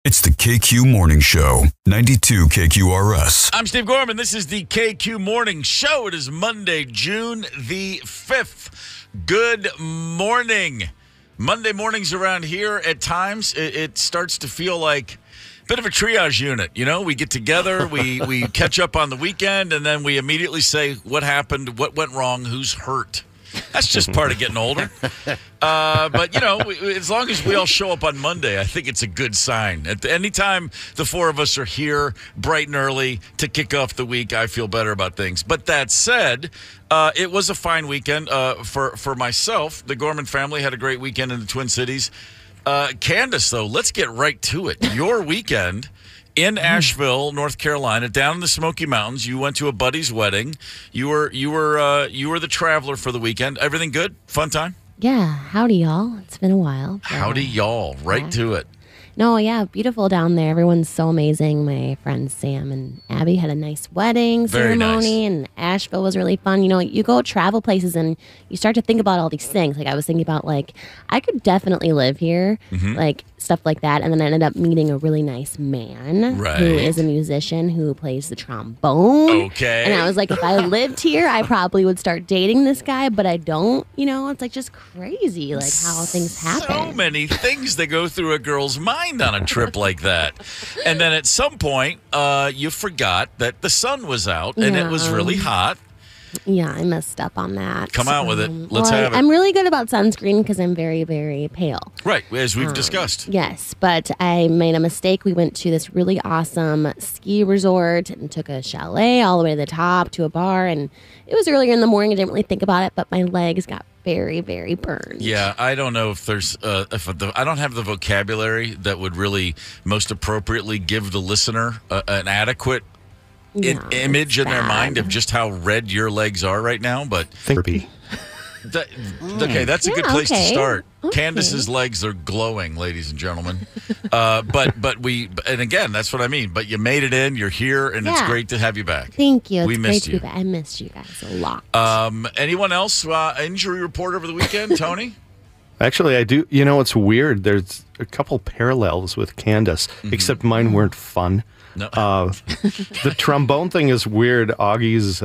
It's the KQ Morning Show, 92 KQRS. I'm Steve Gorman. This is the KQ Morning Show. It is Monday, June the 5th. Good morning. Monday mornings around here, at times, it starts to feel like a bit of a triage unit. You know, we get together, we catch up on the weekend, and then we immediately say what happened, what went wrong, who's hurt. That's just part of getting older. But, you know, as long as we all show up on Monday, I think it's a good sign. Anytime the four of us are here bright and early to kick off the week, I feel better about things. But that said, it was a fine weekend for myself. The Gorman family had a great weekend in the Twin Cities. Candice, though, let's get right to it. Your weekend in Asheville, North Carolina, down in the Smoky Mountains. You went to a buddy's wedding. You were the traveler for the weekend. Everything good? Fun time? Yeah. Howdy, y'all. It's been a while. Howdy, y'all. Right to it. No, yeah, beautiful down there. Everyone's so amazing. My friends Sam and Abby had a nice wedding ceremony, and Asheville was really fun. You know, you go travel places and you start to think about all these things. Like I was thinking about, like, I could definitely live here, like stuff like that. And then I ended up meeting a really nice man who is a musician who plays the trombone. Okay. And I was like, if I lived here, I probably would start dating this guy, but I don't. You know, it's like just crazy, like how things happen. So many things that go through a girl's mind on a trip like that. And then at some point, you forgot that the sun was out and it was really hot. Yeah, I messed up on that. Come out with it. Let's have it. I'm really good about sunscreen because I'm very, very pale. Right, as we've discussed. Yes, but I made a mistake. We went to this really awesome ski resort and took a chalet all the way to the top to a bar. And it was earlier in the morning. I didn't really think about it, but my legs got very, very burned. Yeah, I don't know if there's I don't have the vocabulary that would really most appropriately give the listener an adequate image in their mind of just how red your legs are right now, but therapy. Okay, that's a good place to start. Okay. Candice's legs are glowing, ladies and gentlemen. And again, that's what I mean. But you made it in. You're here, and it's great to have you back. Thank you. We missed you. Great to be back. I missed you guys a lot. Anyone else injury report over the weekend, Tony? Actually, I do. You know, it's weird. There's a couple parallels with Candice, except mine weren't fun. No. The trombone thing is weird. Augie's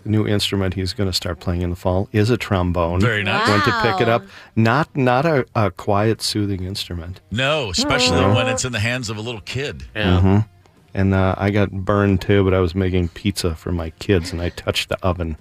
new instrument he's going to start playing in the fall is a trombone. Very nice. Went to pick it up. Not a quiet, soothing instrument. No, especially when it's in the hands of a little kid. Yeah. And I got burned too, but I was making pizza for my kids, and I touched the oven.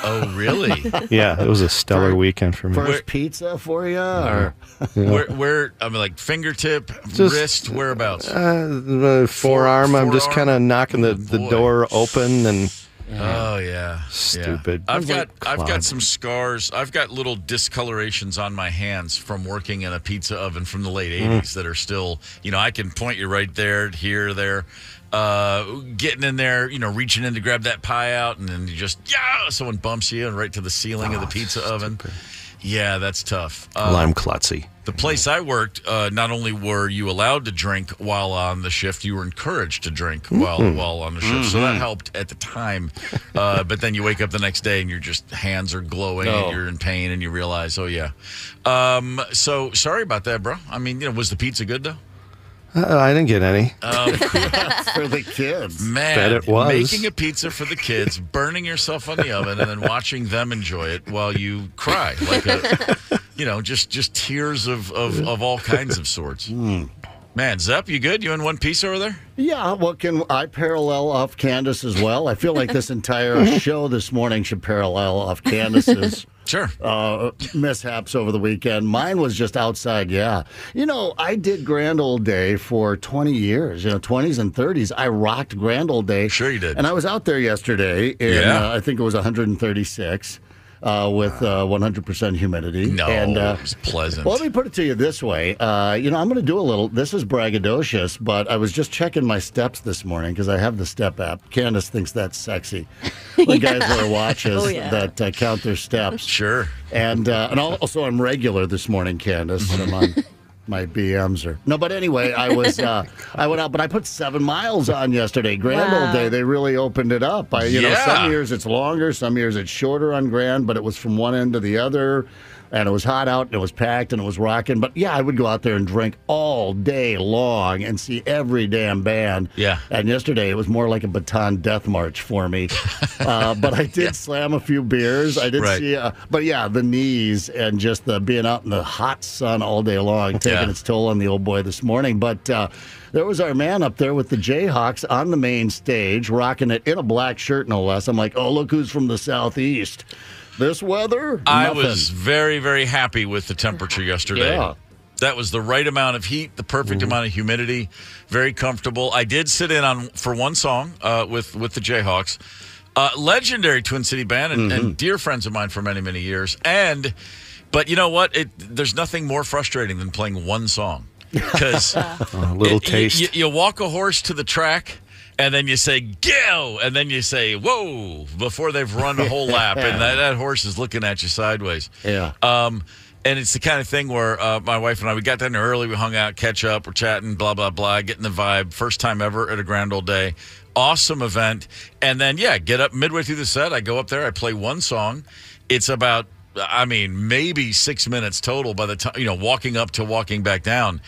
Oh, really? Yeah, it was a stellar weekend for me. First pizza for you? Or? Where, I mean, like fingertip, wrist, whereabouts? Forearm. I'm just kind of knocking the door open and... Oh, yeah. Stupid. Yeah. I've got some scars. I've got little discolorations on my hands from working in a pizza oven from the late 80s that are still, you know, I can point you right there, here, there. Getting in there, you know, reaching in to grab that pie out, and then you just, someone bumps you right to the ceiling of the pizza oven. Yeah, that's tough. Well, I'm klutzy. The place I worked, not only were you allowed to drink while on the shift, you were encouraged to drink while on the shift. So that helped at the time. But then you wake up the next day and your just hands are glowing and you're in pain and you realize, so sorry about that, bro. I mean, you know, was the pizza good though? I didn't get any. For the kids. Man, bet it was. Making a pizza for the kids, burning yourself on the oven, and then watching them enjoy it while you cry. Like just tears of all kinds of sorts. Man, Zepp, you good? You in one piece over there? Yeah, well, can I parallel off Candice as well? I feel like this entire show this morning should parallel off Candice's mishaps over the weekend. Mine was just outside, You know, I did Grand Old Day for 20 years, 20s and 30s. I rocked Grand Old Day. Sure you did. And I was out there yesterday, and I think it was 136. With 100% humidity. No, and, it was pleasant. Well, let me put it to you this way. I'm going to do a little, this is braggadocious, but I was just checking my steps this morning because I have the step app. Candice thinks that's sexy. The guys wear watches that count their steps. Sure. And also I'm regular this morning, Candice. I'm on my BMs are. No, but anyway, I went out, but I put 7 miles on yesterday. Grand Old Day, they really opened it up. Some years it's longer, some years it's shorter on Grand, but it was from one end to the other. And it was hot out, and it was packed, and it was rocking. But, yeah, I would go out there and drink all day long and see every damn band. Yeah. And yesterday, it was more like a Baton Death March for me. But I did slam a few beers. I did see, but, yeah, the knees and just the being out in the hot sun all day long, taking its toll on the old boy this morning. But there was our man up there with the Jayhawks on the main stage, rocking it in a black shirt, no less. I'm like, oh, look who's from the Southeast. This weather? I was very, very happy with the temperature yesterday. Yeah. That was the right amount of heat, the perfect amount of humidity, very comfortable. I did sit in for one song with the Jayhawks. Legendary Twin City band and dear friends of mine for many, many years. But you know what? There's nothing more frustrating than playing one song. Because a little taste. You walk a horse to the track, and then you say, go, and then you say, whoa, before they've run a whole lap, and that horse is looking at you sideways. Yeah. And it's the kind of thing where my wife and I, we got down there early, we hung out, catch up, we're chatting, blah, blah, blah, getting the vibe. First time ever at a Grand Old Day. Awesome event. And then, get up midway through the set. I go up there, I play one song. It's about, maybe 6 minutes total by the time, walking up to walking back down.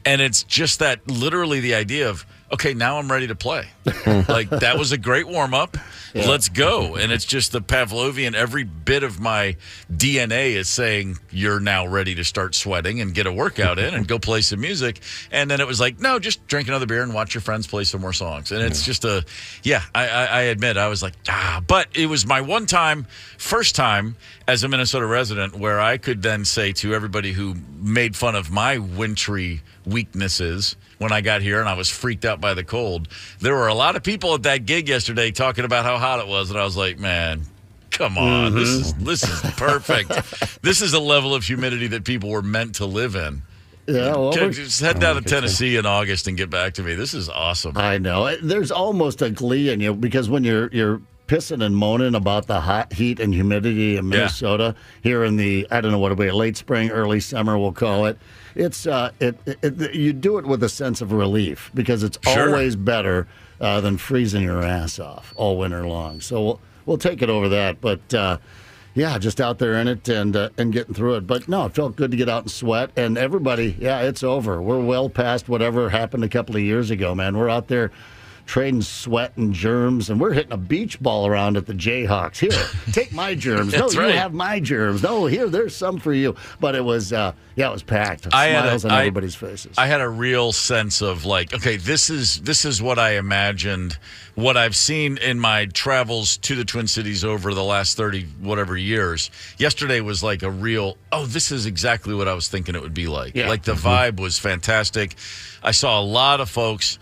And it's just that literally the idea of, okay, now I'm ready to play. Like, that was a great warm-up. Yeah. Let's go. And it's just the Pavlovian, every bit of my DNA is saying, you're now ready to start sweating and get a workout in and go play some music. And then it was like, no, just drink another beer and watch your friends play some more songs. And it's just I admit, I was like, but it was my first time as a Minnesota resident where I could then say to everybody who made fun of my wintry weaknesses when I got here and I was freaked out by the cold, there were a lot of people at that gig yesterday talking about how hot it was, and I was like, man, come on, this is perfect. This is a level of humidity that people were meant to live in. Yeah, well, just head down to Tennessee in August and get back to me. This is awesome. I know. There's almost a glee in you because when you're pissing and moaning about the hot heat and humidity in Minnesota here in the, I don't know what it'll be, late spring, early summer, we'll call it. It's you do it with a sense of relief because it's always better than freezing your ass off all winter long. So we'll take it over that. But just out there in it and getting through it. But no, it felt good to get out and sweat. And everybody, it's over. We're well past whatever happened a couple of years ago, man. We're out there trading sweat and germs, and we're hitting a beach ball around at the Jayhawks. Here, take my germs. No, you have my germs. No, there's some for you. But it was, it was packed. Smiles on everybody's faces. I had a real sense of like, okay, this is what I imagined, what I've seen in my travels to the Twin Cities over the last 30 whatever years. Yesterday was like a real, this is exactly what I was thinking it would be like. Yeah. Like the vibe was fantastic. I saw a lot of folks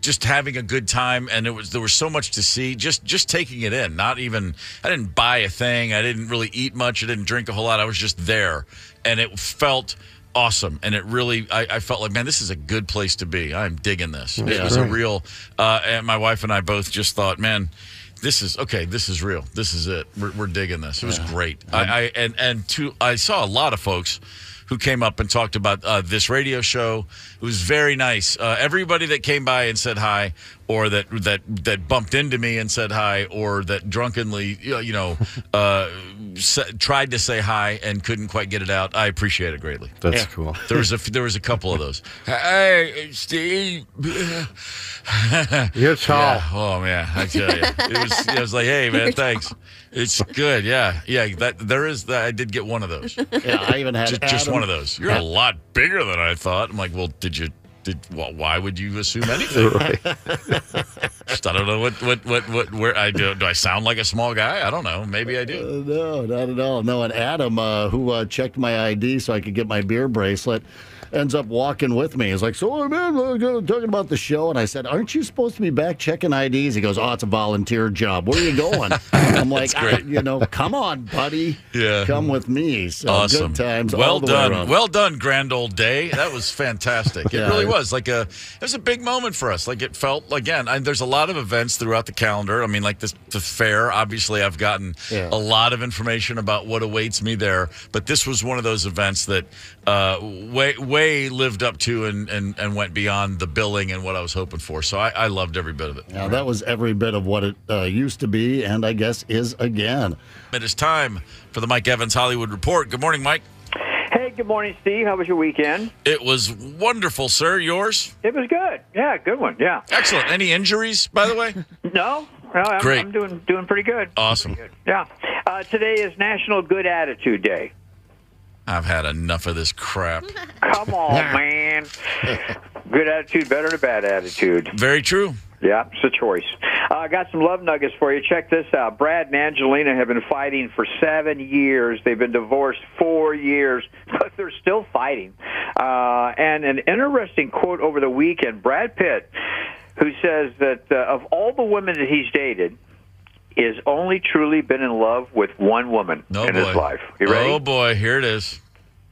just having a good time, and there was so much to see, just taking it in. I didn't buy a thing, I didn't really eat much, I didn't drink a whole lot, I was just there, and it felt awesome, and it really, I felt like, man, this is a good place to be. I'm digging this. Yeah, it was a real, and my wife and I both just thought, man, this is real. This is it. We're digging this. It was great. I saw a lot of folks who came up and talked about this radio show. It was very nice. Everybody that came by and said hi, or that bumped into me and said hi, or that drunkenly, tried to say hi and couldn't quite get it out. I appreciate it greatly. That's cool. There was a couple of those. Hey, Steve. You're tall. Yeah. Oh man, I tell you, it was like, hey man, thanks. It's good. Yeah. I did get one of those. Yeah, I even had just one of those. You're a lot bigger than I thought. I'm like, well, why would you assume anything? Right. Just, I don't know where I do. Do I sound like a small guy? I don't know. Maybe I do. No, not at all. No, and Adam, who checked my ID so I could get my beer bracelet, ends up walking with me. He's like, so, man, we're talking about the show. And I said, aren't you supposed to be back checking IDs? He goes, it's a volunteer job. Where are you going? I'm like, come on, buddy. Yeah. Come with me. So awesome. Good times. Well all the done. way around. Well done, Grand Old Day. That was fantastic. It really was. It was a big moment for us. Like, it felt, again, there's a lot of events throughout the calendar. I mean, like the fair, obviously I've gotten a lot of information about what awaits me there. But this was one of those events that way way lived up to and went beyond the billing and what I was hoping for. So I loved every bit of it. Yeah, that was every bit of what it used to be, and I guess is again. It is time for the Mike Evans Hollywood Report. Good morning, Mike. Hey, good morning, Steve. How was your weekend? It was wonderful, sir. Yours? It was good. Yeah, good one. Yeah. Excellent. Any injuries, by the way? No, Great. I'm doing pretty good. Awesome. Pretty good. Yeah. Today is National Good Attitude Day. I've had enough of this crap. Come on, man. Good attitude better than bad attitude. Very true. Yeah, it's a choice. I got some love nuggets for you. Check this out. Brad and Angelina have been fighting for 7 years. They've been divorced 4 years, but they're still fighting. And an interesting quote over the weekend, Brad Pitt, who says that of all the women that he's dated, is only truly been in love with one woman in his life. You ready? Oh, boy. Here it is.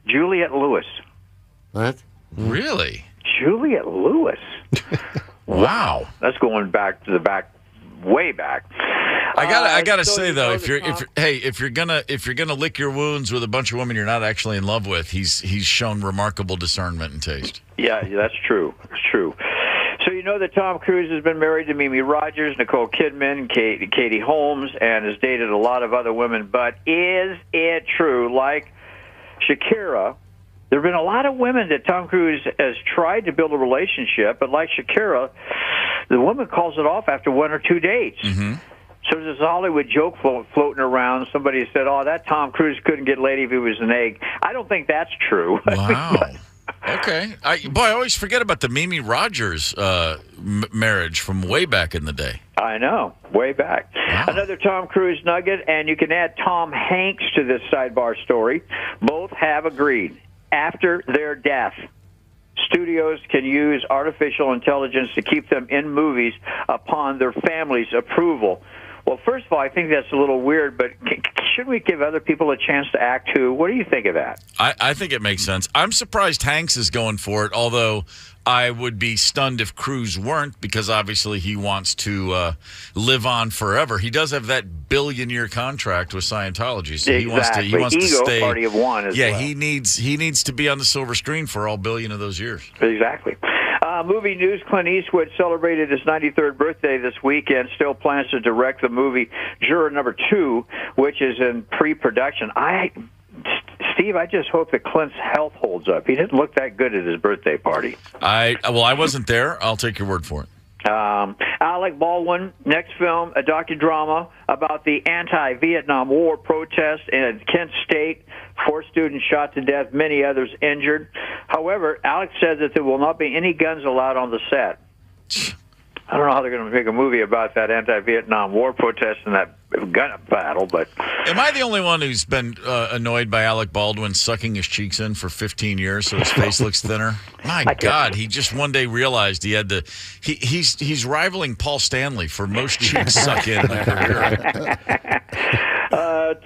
Juliette Lewis. What? Really? Juliette Lewis. Wow. That's going back to way back. I gotta say though, if you're gonna lick your wounds with a bunch of women you're not actually in love with, he's shown remarkable discernment and taste. Yeah, that's true. It's true. So you know that Tom Cruise has been married to Mimi Rogers, Nicole Kidman, Katie Holmes, and has dated a lot of other women. But is it true, like Shakira? There have been a lot of women that Tom Cruise has tried to build a relationship, but like Shakira, the woman calls it off after 1 or 2 dates. Mm-hmm. So there's this Hollywood joke floating around. Somebody said, "Oh, that Tom Cruise couldn't get laid if he was an egg." I don't think that's true. Wow. Okay. I always forget about the Mimi Rogers marriage from way back in the day. I know, way back. Wow. Another Tom Cruise nugget, and you can add Tom Hanks to this sidebar story. Both have agreed. After their death, studios can use artificial intelligence to keep them in movies upon their family's approval. Well, first of all, I think that's a little weird, but shouldn't we give other people a chance to act too? What do you think of that? I think it makes sense. I'm surprised Hanks is going for it, although I would be stunned if Cruise weren't, because obviously he wants to live on forever. He does have that billion-year contract with Scientology, so exactly. he wants to stay. Party of one as well. He needs to be on the silver screen for all billion of those years. Exactly. Movie news, Clint Eastwood celebrated his 93rd birthday this weekend, still plans to direct the movie Juror Number 2, which is in pre-production. Steve, I just hope that Clint's health holds up. He didn't look that good at his birthday party. I wasn't there. I'll take your word for it. Alec Baldwin, next film, a docudrama about the anti-Vietnam War protest in Kent State. 4 students shot to death, many others injured. However, Alec says that there will not be any guns allowed on the set. I don't know how they're going to make a movie about that anti-Vietnam War protest and that gun battle, but... Am I the only one who's been annoyed by Alec Baldwin sucking his cheeks in for 15 years so his face looks thinner? My God, he just one day realized he had to... He's rivaling Paul Stanley for most cheeks suck in a career.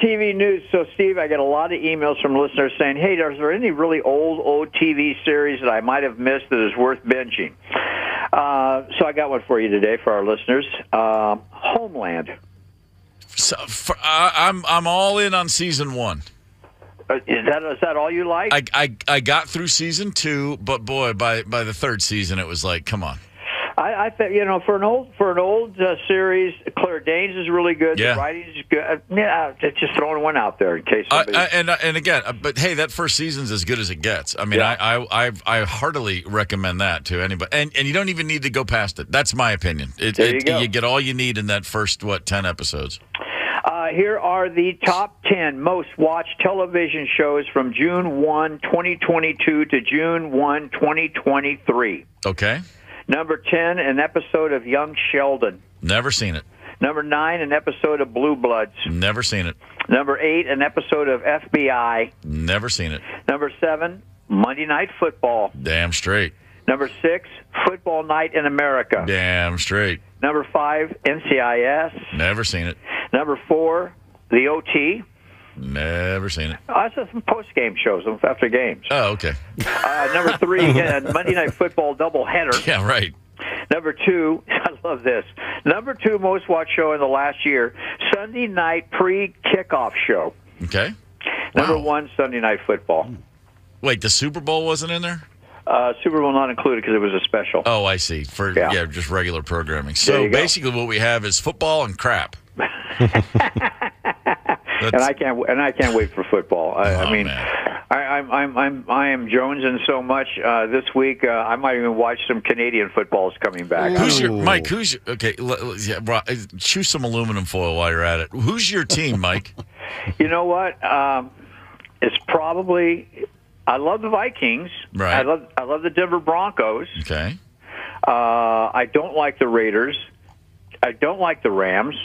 TV news. So, Steve, I get a lot of emails from listeners saying, hey, is there any really old TV series that I might have missed that is worth binging? So I got one for you today for our listeners. Homeland. So, I'm all in on season 1. Is that all you like? I got through season 2, but boy, by the 3rd season, it was like, come on. I think, for an old series, Claire Danes is really good. Yeah. The writing is good. Yeah, just throwing one out there in case somebody... and again, but hey, that first season's as good as it gets. I mean, yeah. I heartily recommend that to anybody. And you don't even need to go past it. That's my opinion. There you go. You get all you need in that first 10 episodes. Here are the top 10 most watched television shows from June 1, 2022 to June 1, 2023. Okay. Number 10, an episode of Young Sheldon. Never seen it. Number 9, an episode of Blue Bloods. Never seen it. Number 8, an episode of FBI. Never seen it. Number 7, Monday Night Football. Damn straight. Number 6, Football Night in America. Damn straight. Number 5, NCIS. Never seen it. Number 4, The OT. Never seen it. That's some post-game shows after games. Oh, okay. Number 3, Monday Night Football doubleheader. Yeah, right. Number 2, I love this. Number 2 most watched show in the last year, Sunday Night Pre-Kickoff Show. Okay. Number 1, Sunday Night Football. Wait, the Super Bowl wasn't in there? Super Bowl not included because it was a special. Oh, I see. Just regular programming. So basically, what we have is football and crap. And I can't wait for football. I mean, I am jonesing so much this week. I might even watch some Canadian footballs coming back. Mike? Okay? Chew some aluminum foil while you're at it. Who's your team, Mike? You know what? It's probably. I love the Vikings. Right. I love the Denver Broncos. Okay. I don't like the Raiders. I don't like the Rams.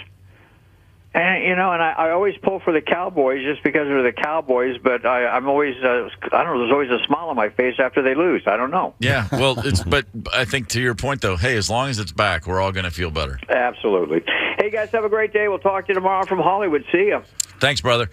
And I always pull for the Cowboys just because they're the Cowboys. But I'm always, I don't know. There's always a smile on my face after they lose. I don't know. Yeah, well, but I think to your point though, hey, as long as it's back, we're all going to feel better. Absolutely. Hey guys, have a great day. We'll talk to you tomorrow from Hollywood. See you. Thanks, brother.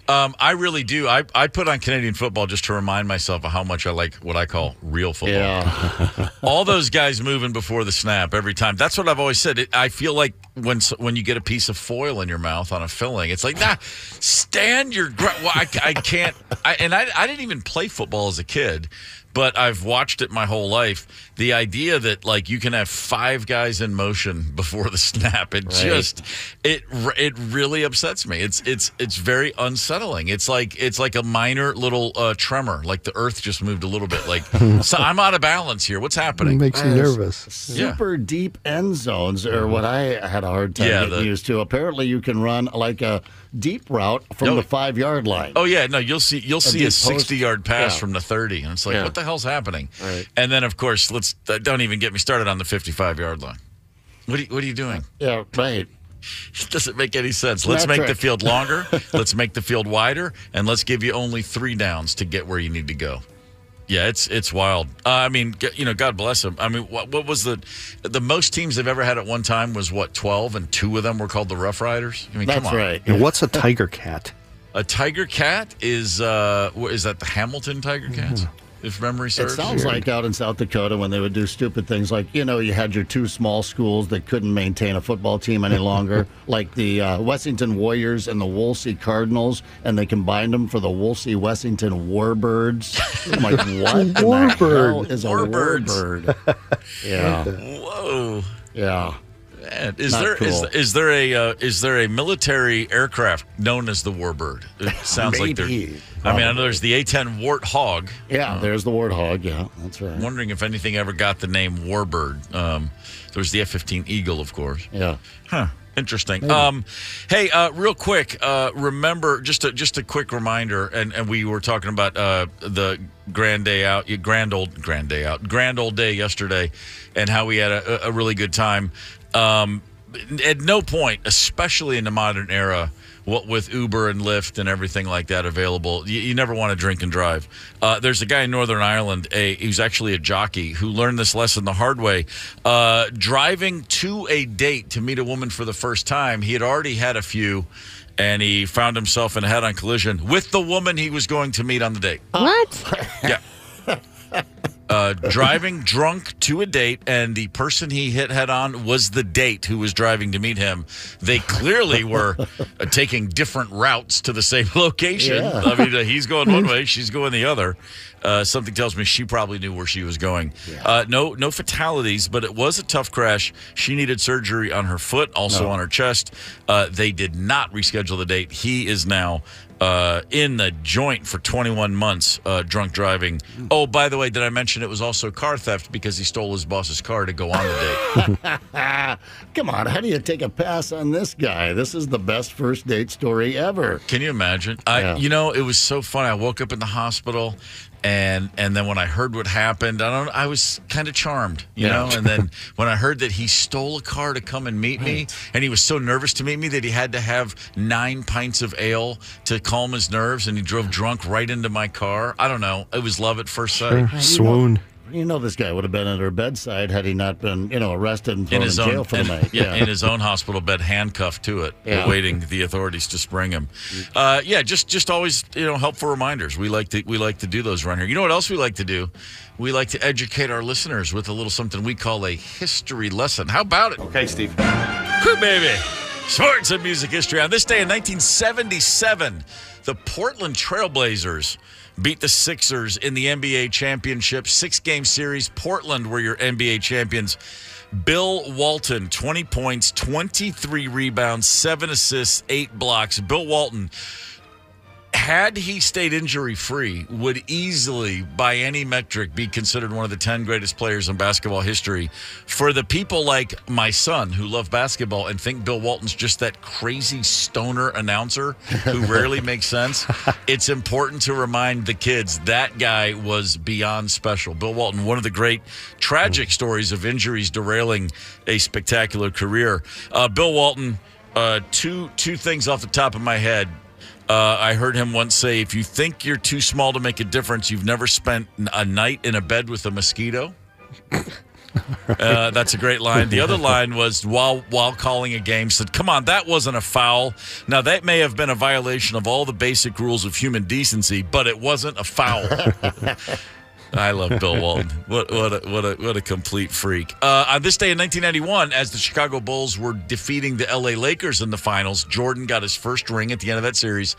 I really do. I put on Canadian football just to remind myself of how much I like what I call real football. Yeah. All those guys moving before the snap every time. That's what I've always said. I feel like when you get a piece of foil in your mouth on a filling, it's like, stand your ground. Well, I can't. I didn't even play football as a kid, but I've watched it my whole life. The idea that like you can have 5 guys in motion before the snap, it really upsets me. It's very unsettling. It's like a minor little tremor, like the earth just moved a little bit. Like, so I'm out of balance here. What's happening? It makes you nervous. Super deep end zones are what I had a hard time getting used to. Apparently, you can run like a deep route from the 5-yard line. Oh yeah, no, you'll see a 60-yard pass from the 30, and it's like, what the hell's happening? Right. And then of course, don't even get me started on the 55-yard line. What are you doing? Yeah, right. It doesn't make any sense. Let's make the field longer. Let's make the field wider, and let's give you only 3 downs to get where you need to go. Yeah, it's wild. I mean, God bless them. I mean, what was the most teams they've ever had at one time was 12, and 2 of them were called the Rough Riders. I mean, That's come on. right. And what's a tiger cat? A tiger cat is that the Hamilton Tiger Cats? If memory serves. It sounds like out in South Dakota when they would do stupid things like, you had your 2 small schools that couldn't maintain a football team any longer, like the Wessington Warriors and the Wolsey Cardinals, and they combined them for the Wolsey Wessington Warbirds. I'm like, what in the hell is a warbird? Yeah. Whoa. Yeah. Man, Cool. is there a military aircraft known as the Warbird? It sounds like there. I know there's the A-10 Warthog. Yeah, there's the Warthog. Yeah, that's right. I'm wondering if anything ever got the name Warbird. There's the F-15 Eagle, of course. Yeah. Huh. Interesting. Hey, real quick, remember just a quick reminder, and we were talking about the grand old day yesterday, and how we had a really good time. At no point, especially in the modern era, what with Uber and Lyft and everything like that available, you never want to drink and drive. There's a guy in Northern Ireland, who's actually a jockey, who learned this lesson the hard way. Driving to a date to meet a woman for the first time, he had already had a few, and he found himself in a head-on collision with the woman he was going to meet on the date. What? Yeah. Driving drunk to a date, and the person he hit head-on was the date who was driving to meet him. They clearly were taking different routes to the same location. Yeah. I mean, he's going one way, she's going the other. Something tells me she probably knew where she was going. Yeah. No fatalities, but it was a tough crash. She needed surgery on her foot, also on her chest. They did not reschedule the date. He is now in the joint for 21 months, drunk driving. Oh, by the way, did I mention it was also car theft because he stole his boss's car to go on the date? Come on, how do you take a pass on this guy? This is the best first date story ever. Can you imagine? It was so funny. I woke up in the hospital, and then when I heard what happened, I was kind of charmed, you know. And then when I heard that he stole a car to come and meet me, and he was so nervous to meet me that he had to have 9 pints of ale to calm his nerves, and he drove drunk right into my car. I don't know. It was love at first sight. Sure. Swoon. This guy would have been at her bedside had he not been, arrested and thrown in jail for the night. In his own hospital bed, handcuffed to it, awaiting the authorities to spring him. Just always, helpful reminders. We like to do those around here. You know what else we like to do? We like to educate our listeners with a little something we call a history lesson. How about it? Okay, Steve. Good, baby. Sports and music history. On this day in 1977, the Portland Trailblazers beat the Sixers in the NBA championship. 6-game series. Portland were your NBA champions. Bill Walton, 20 points, 23 rebounds, 7 assists, 8 blocks. Bill Walton, had he stayed injury-free, would easily, by any metric, be considered one of the 10 greatest players in basketball history. For the people like my son who love basketball and think Bill Walton's just that crazy stoner announcer who rarely makes sense, it's important to remind the kids that guy was beyond special. Bill Walton, one of the great tragic stories of injuries derailing a spectacular career. Bill Walton, two things off the top of my head. I heard him once say, if you think you're too small to make a difference, you've never spent a night in a bed with a mosquito. That's a great line. The other line was while calling a game, said, come on, that wasn't a foul. Now, that may have been a violation of all the basic rules of human decency, but it wasn't a foul. I love Bill Walton. What a complete freak. On this day in 1991, as the Chicago Bulls were defeating the LA Lakers in the finals, Jordan got his first ring at the end of that series.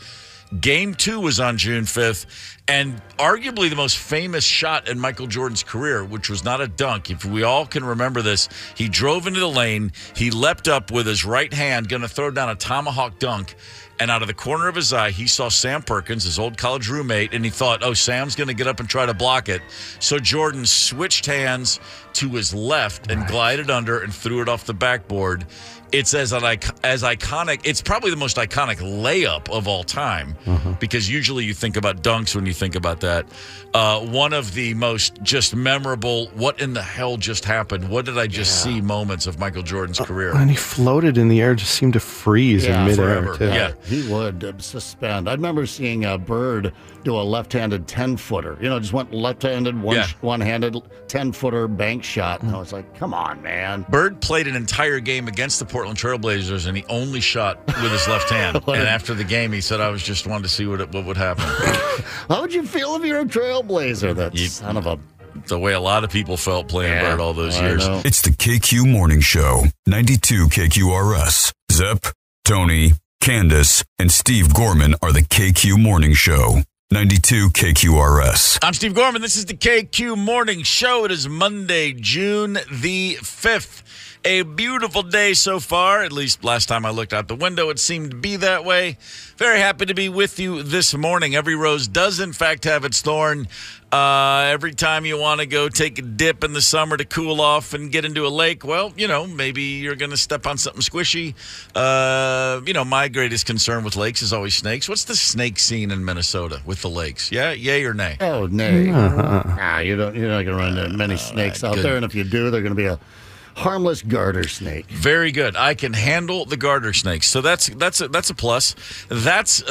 Game 2 was on June 5th, and arguably the most famous shot in Michael Jordan's career, which was not a dunk. If we all can remember this, he drove into the lane, he leapt up with his right hand, going to throw down a tomahawk dunk, and out of the corner of his eye, he saw Sam Perkins, his old college roommate, and he thought, oh, Sam's going to get up and try to block it. So Jordan switched hands to his left and glided under and threw it off the backboard. It's as iconic. It's probably the most iconic layup of all time because usually you think about dunks when you think about that. One of the most just memorable, what in the hell just happened? What did I just see moments of Michael Jordan's career. And he floated in the air, just seemed to freeze in midair. Forever. Too. Yeah. He would suspend. I remember seeing Bird do a left-handed 10-footer. Just went left-handed, one-handed 10-footer bank shot. And I was like, come on, man. Bird played an entire game against the Portland Trailblazers, and he only shot with his left hand. And after the game, he said, I was just wanted to see what would happen. How would you feel if you're a Trailblazer? That son of a... The way a lot of people felt playing Bird all those years. It's the KQ Morning Show, 92 KQRS. Zep, Tony, Candice, and Steve Gorman are the KQ Morning Show. 92 KQRS. I'm Steve Gorman. This is the KQ Morning Show. It is Monday, June the 5th. A beautiful day so far. At least last time I looked out the window, it seemed to be that way. Very happy to be with you this morning. Every rose does, in fact, have its thorn. Every time you want to go take a dip in the summer to cool off and get into a lake, well, maybe you're going to step on something squishy. My greatest concern with lakes is always snakes. What's the snake scene in Minnesota with the lakes? Yeah, yay or nay? Oh, nay. You're not going to run into many snakes out there, and if you do, they're going to be a harmless garter snake. Very good. I can handle the garter snakes, so that's a plus. That's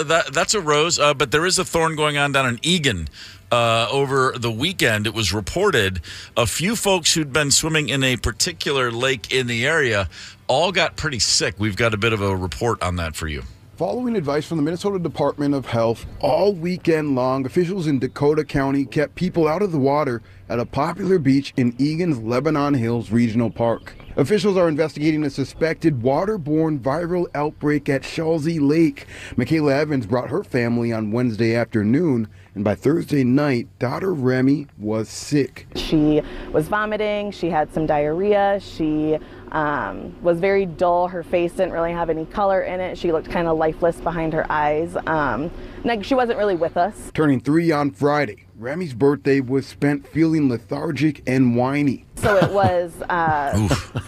a rose. But there is a thorn going on down in Egan. Over the weekend, it was reported a few folks who'd been swimming in a particular lake in the area all got pretty sick. We've got a bit of a report on that for you. Following advice from the Minnesota Department of Health, all weekend long, officials in Dakota County kept people out of the water at a popular beach in Egan's Lebanon Hills Regional Park. Officials are investigating a suspected waterborne viral outbreak at Shalsey Lake. Michaela Evans brought her family on Wednesday afternoon, and by Thursday night, daughter Remy was sick. She was vomiting, she had some diarrhea, she was very dull, her face didn't really have any color in it, she looked kind of lifeless behind her eyes. She wasn't really with us. Turning 3 on Friday, Remy's birthday was spent feeling lethargic and whiny. So it was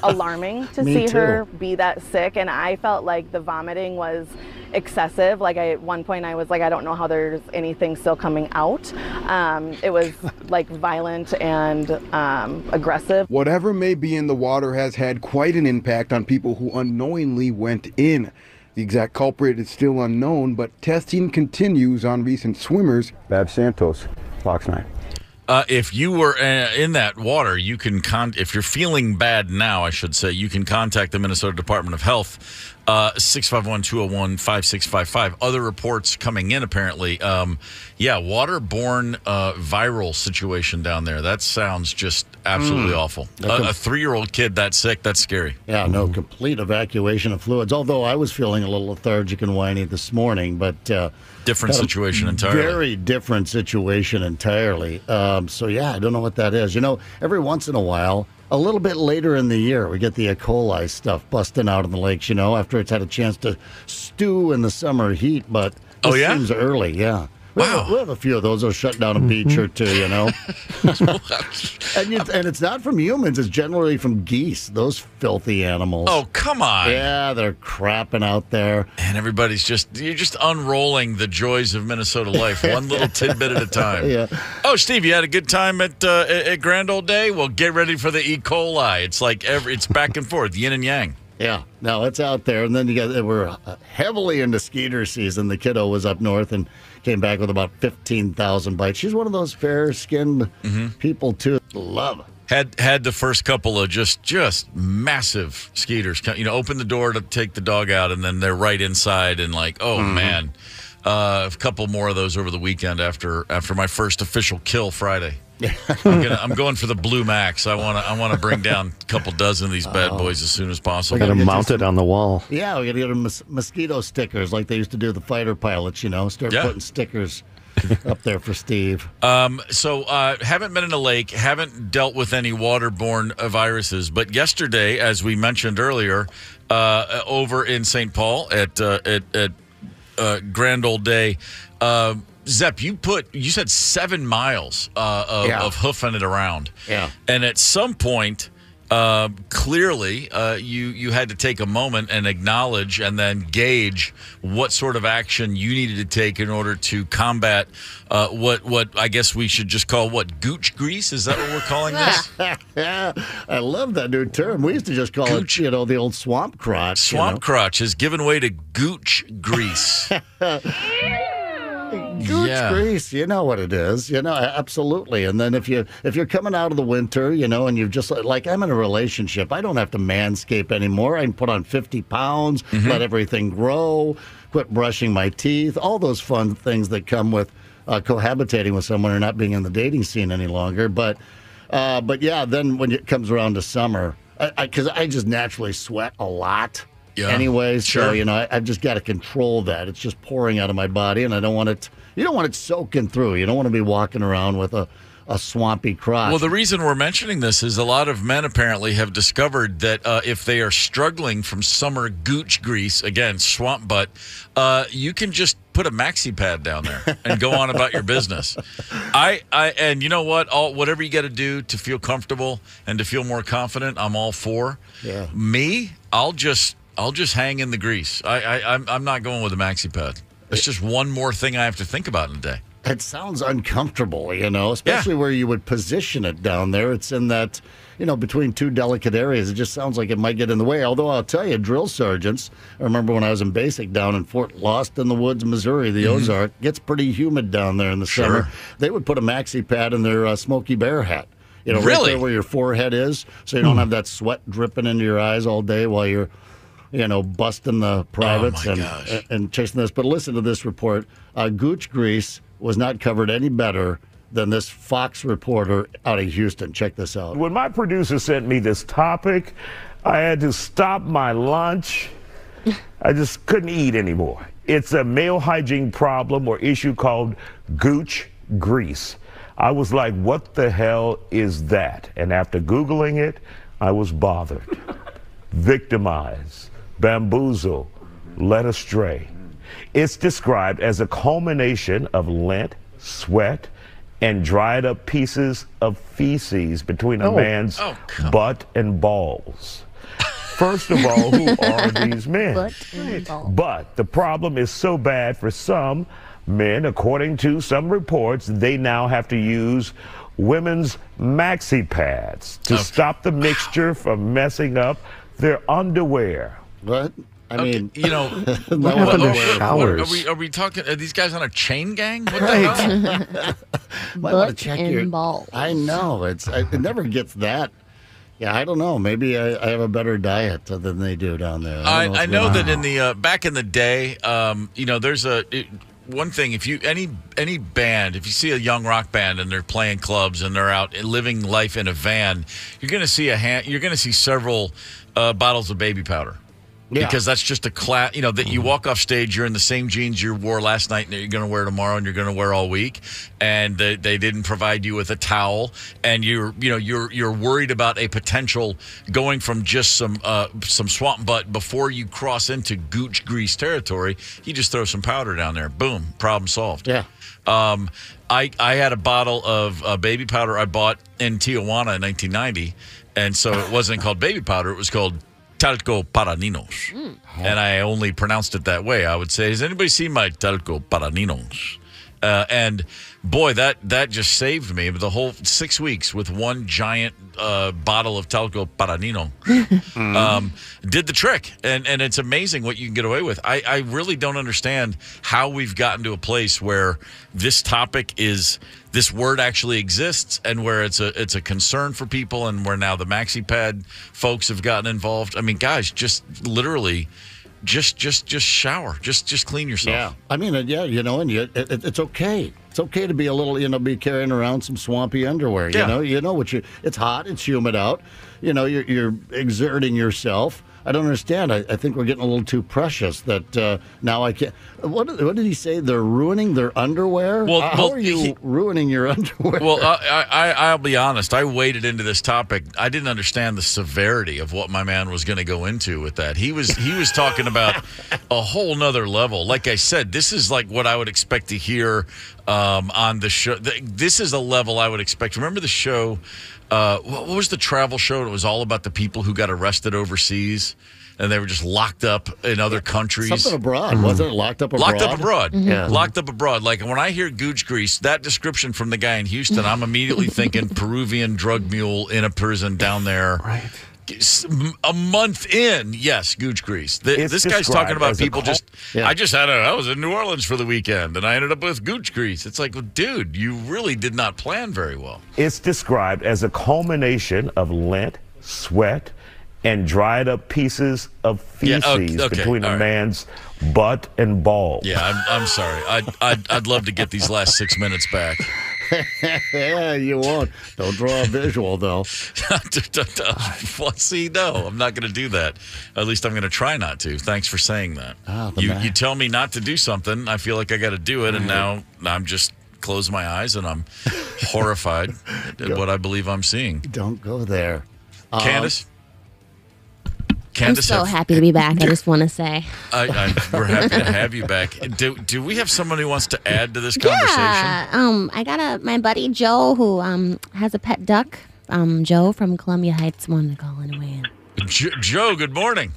alarming to see her be that sick, and I felt like the vomiting was excessive. At one point I was like, I don't know how there's anything still coming out. It was violent and aggressive. Whatever may be in the water has had quite an impact on people who unknowingly went in. The exact culprit is still unknown, but testing continues on recent swimmers. Bab Santos, Fox 9. If you were in that water, you can if you're feeling bad now, I should say, you can contact the Minnesota Department of Health. 651-201-5655. Other reports coming in, apparently. Waterborne viral situation down there. That sounds just absolutely awful. A 3-year-old kid that sick, that's scary. Yeah, no, complete evacuation of fluids. Although I was feeling a little lethargic and whiny this morning, but different situation entirely. Very different situation entirely. I don't know what that is. Every once in a while, a little bit later in the year, we get the E. coli stuff busting out in the lakes, after it's had a chance to stew in the summer heat, but this seems early, yeah. Wow. We have a few of those. They'll shut down a beach or two, And it's not from humans. It's generally from geese, those filthy animals. Oh, come on. Yeah, they're crapping out there. And everybody's you're just unrolling the joys of Minnesota life, one little tidbit at a time. Yeah. Oh, Steve, you had a good time at Grand Old Day? Well, get ready for the E. coli. It's like it's back and forth, yin and yang. Yeah, no, it's out there. And then we're heavily into skeeter season. The kiddo was up north and came back with about 15,000 bites. She's one of those fair-skinned people, too. Love it. Had the first couple of just massive skeeters. Open the door to take the dog out, and then they're right inside and man. A couple more of those over the weekend after my first official kill Friday. I'm going for the Blue Max. I want to bring down a couple dozen of these bad boys as soon as possible. Got to mount it on the wall. Yeah, we got to get them mosquito stickers like they used to do the fighter pilots. Start putting stickers up there for Steve. So haven't been in a lake, haven't dealt with any waterborne viruses, but yesterday, as we mentioned earlier, over in St. Paul at Grand Old Day. Zepp, you said 7 miles of hoofing it around. Yeah. And at some point, clearly, you had to take a moment and acknowledge and then gauge what sort of action you needed to take in order to combat what I guess we should just call gooch grease? Is that what we're calling this? Yeah, I love that new term. We used to just call it, the old swamp crotch. Swamp crotch has given way to gooch grease. Gooch grease, you know what it is, absolutely. And then if you're coming out of the winter, and you've just like I'm in a relationship, I don't have to manscape anymore. I can put on 50 pounds, let everything grow, quit brushing my teeth, all those fun things that come with cohabitating with someone or not being in the dating scene any longer. But then when it comes around to summer, because I just naturally sweat a lot. Yeah, anyways, sure. So, I've just got to control that. It's just pouring out of my body, and I don't want it. You don't want it soaking through. You don't want to be walking around with a swampy crotch. Well, the reason we're mentioning this is a lot of men apparently have discovered that if they are struggling from summer gooch grease, again, swamp butt, you can just put a maxi pad down there and go on about your business. And you know what? Whatever you got to do to feel comfortable and to feel more confident, I'm all for. Yeah. Me, I'll just hang in the grease. I'm not going with a maxi pad. It's just one more thing I have to think about in a day. It sounds uncomfortable, especially where you would position it down there. It's in that, between two delicate areas. It just sounds like it might get in the way. Although I'll tell you, drill sergeants, I remember when I was in basic down in Fort Lost in the Woods, Missouri, the Ozark, gets pretty humid down there in the summer. They would put a maxi pad in their Smokey Bear hat. Right there where your forehead is, so you don't have that sweat dripping into your eyes all day while you're busting the privates and chasing this. But listen to this report. Gooch grease was not covered any better than this Fox reporter out of Houston. Check this out. When my producer sent me this topic, I had to stop my lunch. I just couldn't eat anymore. It's a male hygiene problem or issue called gooch grease. I was like, what the hell is that? And after Googling it, I was bothered, victimized, bamboozled, led astray. It's described as a culmination of lint, sweat, and dried up pieces of feces between a man's butt and balls. First of all, who are these men? But the problem is so bad for some men, according to some reports, they now have to use women's maxi pads to stop the mixture from messing up their underwear. What? I mean, what happened to showers? Are we talking? Are these guys on a chain gang? What the hell? Might want to check your balls. I know it never gets that Yeah, I don't know. Maybe I have a better diet than they do down there. I know that in the back in the day, there's one thing. If you any band, if you see a young rock band and they're playing clubs and they're out living life in a van, you're going to see several bottles of baby powder. Yeah. Because that's just a class, that you walk off stage, you're in the same jeans you wore last night and that you're going to wear tomorrow and you're going to wear all week, and they didn't provide you with a towel, and you're worried about a potential going from just some swamp butt before you cross into gooch grease territory. You just throw some powder down there, boom, problem solved. Yeah. I had a bottle of baby powder I bought in Tijuana in 1990, and so it wasn't called baby powder; it was called talco para niños. And I only pronounced it that way. I would say, has anybody seen my talco para niños? And boy, that just saved me the whole 6 weeks with one giant bottle of talco para niño. Did the trick. And it's amazing what you can get away with. I really don't understand how we've gotten to a place where this topic this word actually exists, and where it's a concern for people, and where now the MaxiPad folks have gotten involved. I mean, guys, just literally just shower, just clean yourself. Yeah, I mean, and it's okay. It's okay to be a little, be carrying around some swampy underwear. Yeah. It's hot, it's humid out. You're exerting yourself. I don't understand. I think we're getting a little too precious that now I can't. What did he say? They're ruining their underwear? How are you ruining your underwear? Well, I'll be honest. I waded into this topic. I didn't understand the severity of what my man was going to go into with that. He was talking about a whole nother level. Like I said, this is like what I would expect to hear on the show. This is a level I would expect. Remember the show? What was the travel show? It was all about the people who got arrested overseas, and they were just locked up in other countries. Something abroad, wasn't it? Locked up abroad? Locked up abroad. Mm-hmm. Yeah. Locked up abroad. Like, when I hear gooch grease, that description from the guy in Houston, I'm immediately thinking Peruvian drug mule in a prison down there. Right. A month in, yes, gooch grease. This guy's talking about people I was in New Orleans for the weekend, and I ended up with gooch grease. It's like, well, dude, you really did not plan very well. It's described as a culmination of lint, sweat, and dried up pieces of feces between a man's butt and balls. Yeah, I'm sorry. I'd love to get these last 6 minutes back. Yeah, you won't. Don't draw a visual, though. Well, see, no, I'm not going to do that. At least I'm going to try not to. Thanks for saying that. You tell me not to do something, I feel like I got to do it, and now I'm just close my eyes, and I'm horrified at what I believe I'm seeing. Don't go there. Candice? I'm so happy to be back. I just want to say. We're happy to have you back. Do we have someone who wants to add to this conversation? Yeah. I got my buddy Joe who has a pet duck. Joe from Columbia Heights wanted to call in and weigh in. Joe, good morning.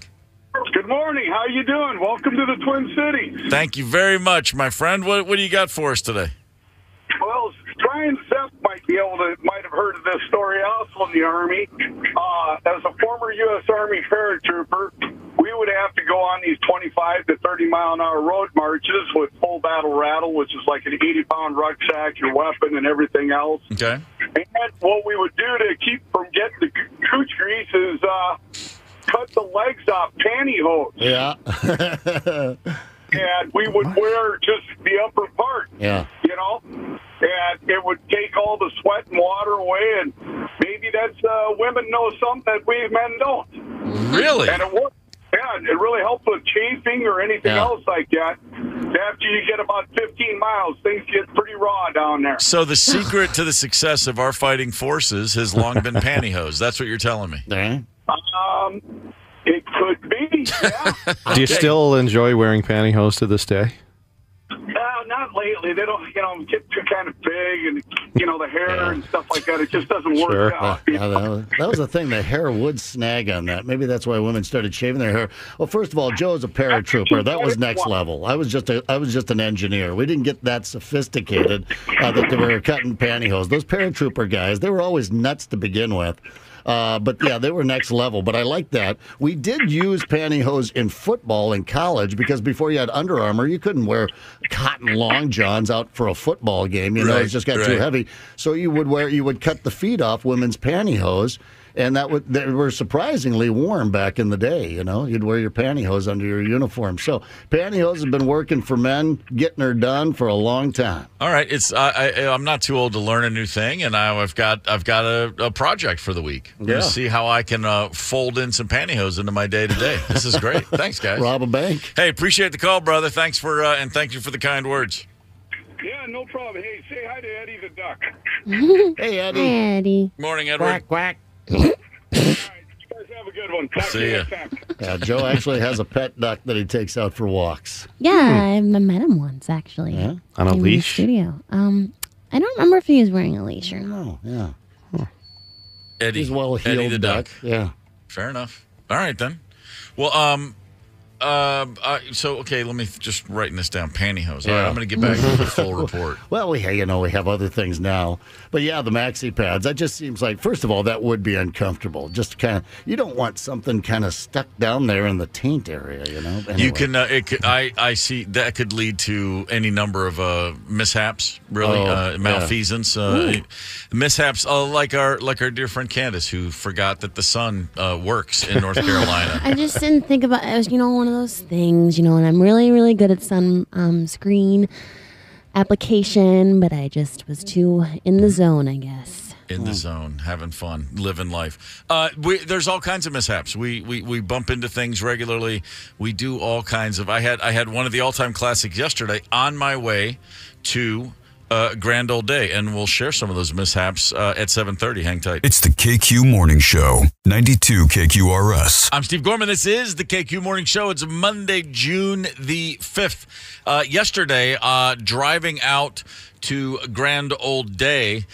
Good morning. How you doing? Welcome to the Twin Cities. Thank you very much, my friend. What do you got for us today? Well, Brian Zepp might have heard of this story also in the Army. As a former U.S. Army paratrooper, we would have to go on these 25 to 30-mile-an-hour road marches with full battle rattle, which is like an 80-pound rucksack, your weapon, and everything else. Okay. And what we would do to keep from getting the gooch grease is cut the legs off pantyhose. Yeah. And we would wear just the upper part. Yeah. And it would take all the sweat and water away, and maybe that's women know something that we men don't. Really? And it works. Yeah, it really helps with chafing or anything else like that. After you get about 15 miles, things get pretty raw down there. So the secret to the success of our fighting forces has long been pantyhose. That's what you're telling me. It could be, yeah. Do you still enjoy wearing pantyhose to this day? Not lately. They don't, get too kind of big, and the hair and stuff like that. It just doesn't work out. That was the thing. The hair would snag on that. Maybe that's why women started shaving their hair. Well, first of all, Joe's a paratrooper. That was next level. I was just an engineer. We didn't get that sophisticated that they were cutting pantyhose. Those paratrooper guys, they were always nuts to begin with. But yeah, they were next level. But I like that. We did use pantyhose in football in college because before you had Under Armour, you couldn't wear cotton long johns out for a football game. It just got too heavy. So you would cut the feet off women's pantyhose. And they were surprisingly warm back in the day, you know. You'd wear your pantyhose under your uniform. So pantyhose have been working for men, getting her done for a long time. All right, I'm not too old to learn a new thing, and I've got a project for the week. I'm going to see how I can fold in some pantyhose into my day-to-day. This is great. Thanks, guys. Rob a bank. Hey, appreciate the call, brother. Thanks for and thank you for the kind words. Yeah, no problem. Hey, say hi to Eddie the duck. Hey, Eddie. Hi, Eddie. Morning, Edward. Quack, quack. All right, you guys have a good one. Talk to See you ya. next time. Yeah, Joe actually has a pet duck that he takes out for walks. Yeah, I met him once, actually. Yeah? On a In the leash? studio. I don't remember if he was wearing a leash or not. Oh, yeah. Eddie. He's well-heeled Eddie the duck. Yeah. Fair enough. All right, then. Well, so, okay, let me just writing this down. Pantyhose. All right, I'm going to get back to the full report. Well, we have other things now. But yeah, the maxi pads, that just seems like, first of all, that would be uncomfortable. Just kind of, you don't want something kind of stuck down there in the taint area, you know? Anyway. You can, I see that could lead to any number of mishaps, really, malfeasance, mishaps, like our dear friend Candice, who forgot that the sun works in North Carolina. I just didn't think about it. It was, one of those things, and I'm really, really good at screen application, but I just was too in the zone, I guess. In the zone, having fun, living life. There's all kinds of mishaps. We bump into things regularly. We do all kinds of. I had one of the all-time classics yesterday on my way to Grand Old Day, and we'll share some of those mishaps at 7:30. Hang tight. It's the KQ Morning Show, 92 KQRS. I'm Steve Gorman. This is the KQ Morning Show. It's Monday, June the 5th. Yesterday, driving out to Grand Old Day,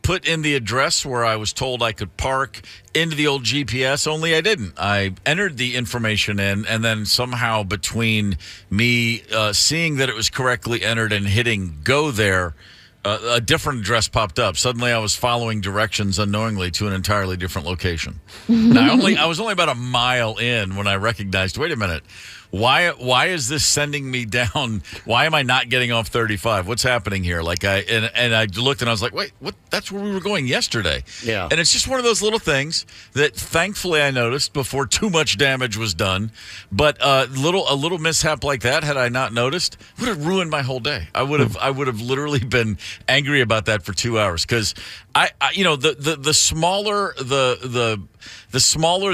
put in the address where I was told I could park into the old GPS, only I didn't. I entered the information in, and then somehow between me seeing that it was correctly entered and hitting go there, a different address popped up. Suddenly I was following directions unknowingly to an entirely different location. Now, I was only about a mile in when I recognized, wait a minute, why is this sending me down? Why am I not getting off 35? What's happening here? I looked and I was like, wait, what? That's where we were going yesterday. Yeah. And it's just one of those little things that thankfully I noticed before too much damage was done. But a little mishap like that, had I not noticed, would have ruined my whole day. I would have literally been angry about that for 2 hours, because the smaller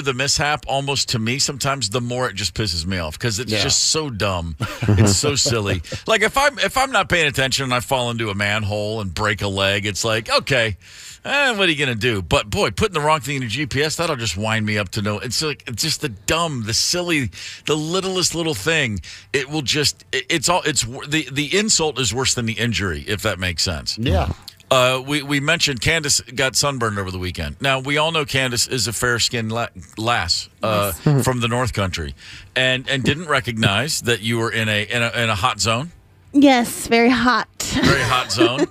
the mishap, almost to me, sometimes the more it just pisses me off, because it's just so dumb. It's so silly. Like if I'm not paying attention and I fall into a manhole and break a leg, it's like, okay, what are you gonna do? But boy, putting the wrong thing in your GPS, that'll just wind me up to no. It's like, it's just the dumb, the silly, the littlest little thing. It will just, the insult is worse than the injury, if that makes sense. Yeah. We mentioned Candice got sunburned over the weekend. Now, we all know Candice is a fair-skinned lass from the North Country, and didn't recognize that you were in a hot zone. Yes, very hot. Very hot zone.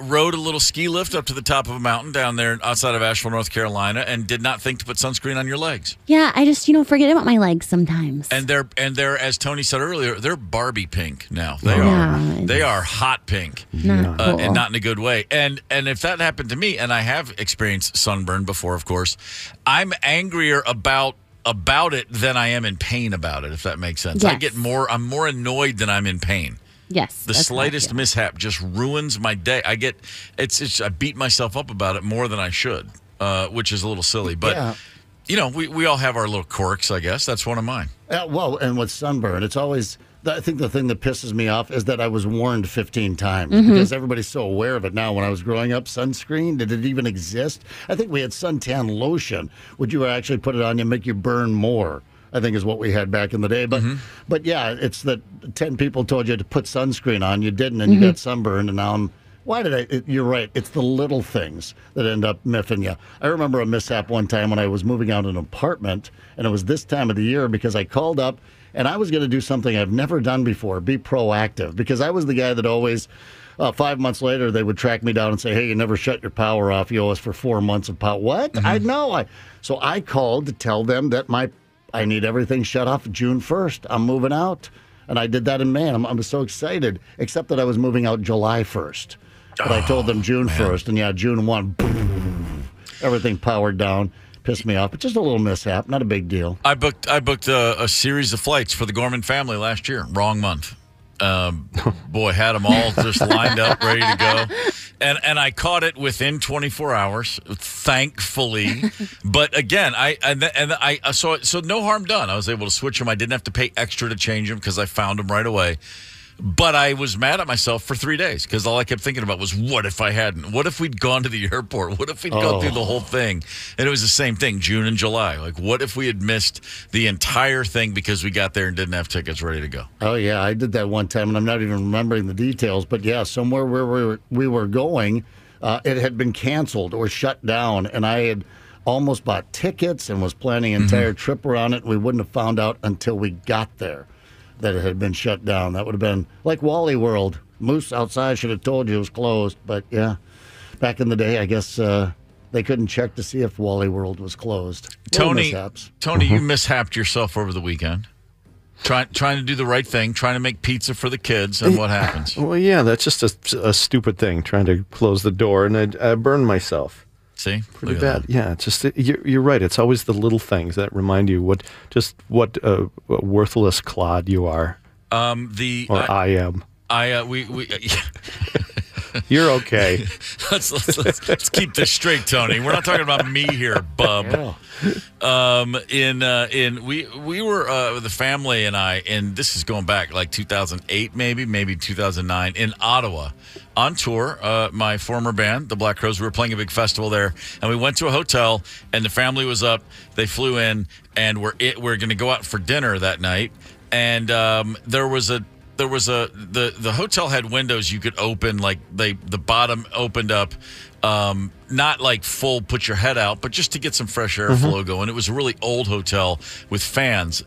Rode a little ski lift up to the top of a mountain down there outside of Asheville, North Carolina, and did not think to put sunscreen on your legs. Yeah, I just, forget about my legs sometimes. And they're, as Tony said earlier, they're Barbie pink now. They are hot pink. Not cool. And not in a good way. And if that happened to me, and I have experienced sunburn before, of course, I'm angrier about it than I am in pain about it, if that makes sense. Yes. I'm more annoyed than I'm in pain. Yes. The slightest mishap just ruins my day. I beat myself up about it more than I should, which is a little silly. But, we all have our little quirks, I guess. That's one of mine. And with sunburn, it's always, I think the thing that pisses me off is that I was warned 15 times because everybody's so aware of it now. When I was growing up, sunscreen, did it even exist? I think we had suntan lotion. Would you actually put it on you and make you burn more? I think is what we had back in the day. But yeah, it's that 10 people told you to put sunscreen on, you didn't, and you got sunburned, and now you're right. It's the little things that end up miffing you. I remember a mishap one time when I was moving out an apartment, and it was this time of the year because I called up and I was going to do something I've never done before, be proactive, because I was the guy that always, 5 months later, they would track me down and say, hey, you never shut your power off. You owe us for 4 months of power. What? I know. So I called to tell them that I need everything shut off June 1st. I'm moving out. And I did that in May. I'm so excited, except that I was moving out July 1st. But I told them June 1st. And June 1, boom, everything powered down. pissed me off. But just a little mishap, not a big deal. I booked a series of flights for the Gorman family last year. Wrong month. Boy, had them all just lined up, ready to go. And I caught it within 24 hours, thankfully. But again, so no harm done. I was able to switch them. I didn't have to pay extra to change them because I found them right away. But I was mad at myself for 3 days because all I kept thinking about was, what if I hadn't? What if we'd gone to the airport? What if we'd gone through the whole thing? And it was the same thing, June and July. Like, what if we had missed the entire thing because we got there and didn't have tickets ready to go? Oh, yeah, I did that one time, and I'm not even remembering the details. But, yeah, somewhere where we were going, it had been canceled or shut down, and I had almost bought tickets and was planning an entire trip around it, and we wouldn't have found out until we got there that it had been shut down. That would have been like Wally World. Moose outside should have told you it was closed. But, yeah, back in the day, I guess they couldn't check to see if Wally World was closed. Tony, you mishapped yourself over the weekend. Trying to do the right thing, trying to make pizza for the kids, and what happens? Well, yeah, that's just a stupid thing, trying to close the door, and I burned myself. See? Pretty bad. Yeah, just you're right. It's always the little things that remind you what a worthless clod you are. I am. You're okay. Let's keep this straight, Tony. We're not talking about me here, bub. Yeah. We were the family and I, and this is going back like 2008, maybe 2009, in Ottawa on tour. My former band, the Black Crowes, we were playing a big festival there, and we went to a hotel, and the family was up. They flew in, and we're going to go out for dinner that night, and the hotel had windows you could open, like the bottom opened up, not like full put your head out, but just to get some fresh air flow going. It was a really old hotel with fans.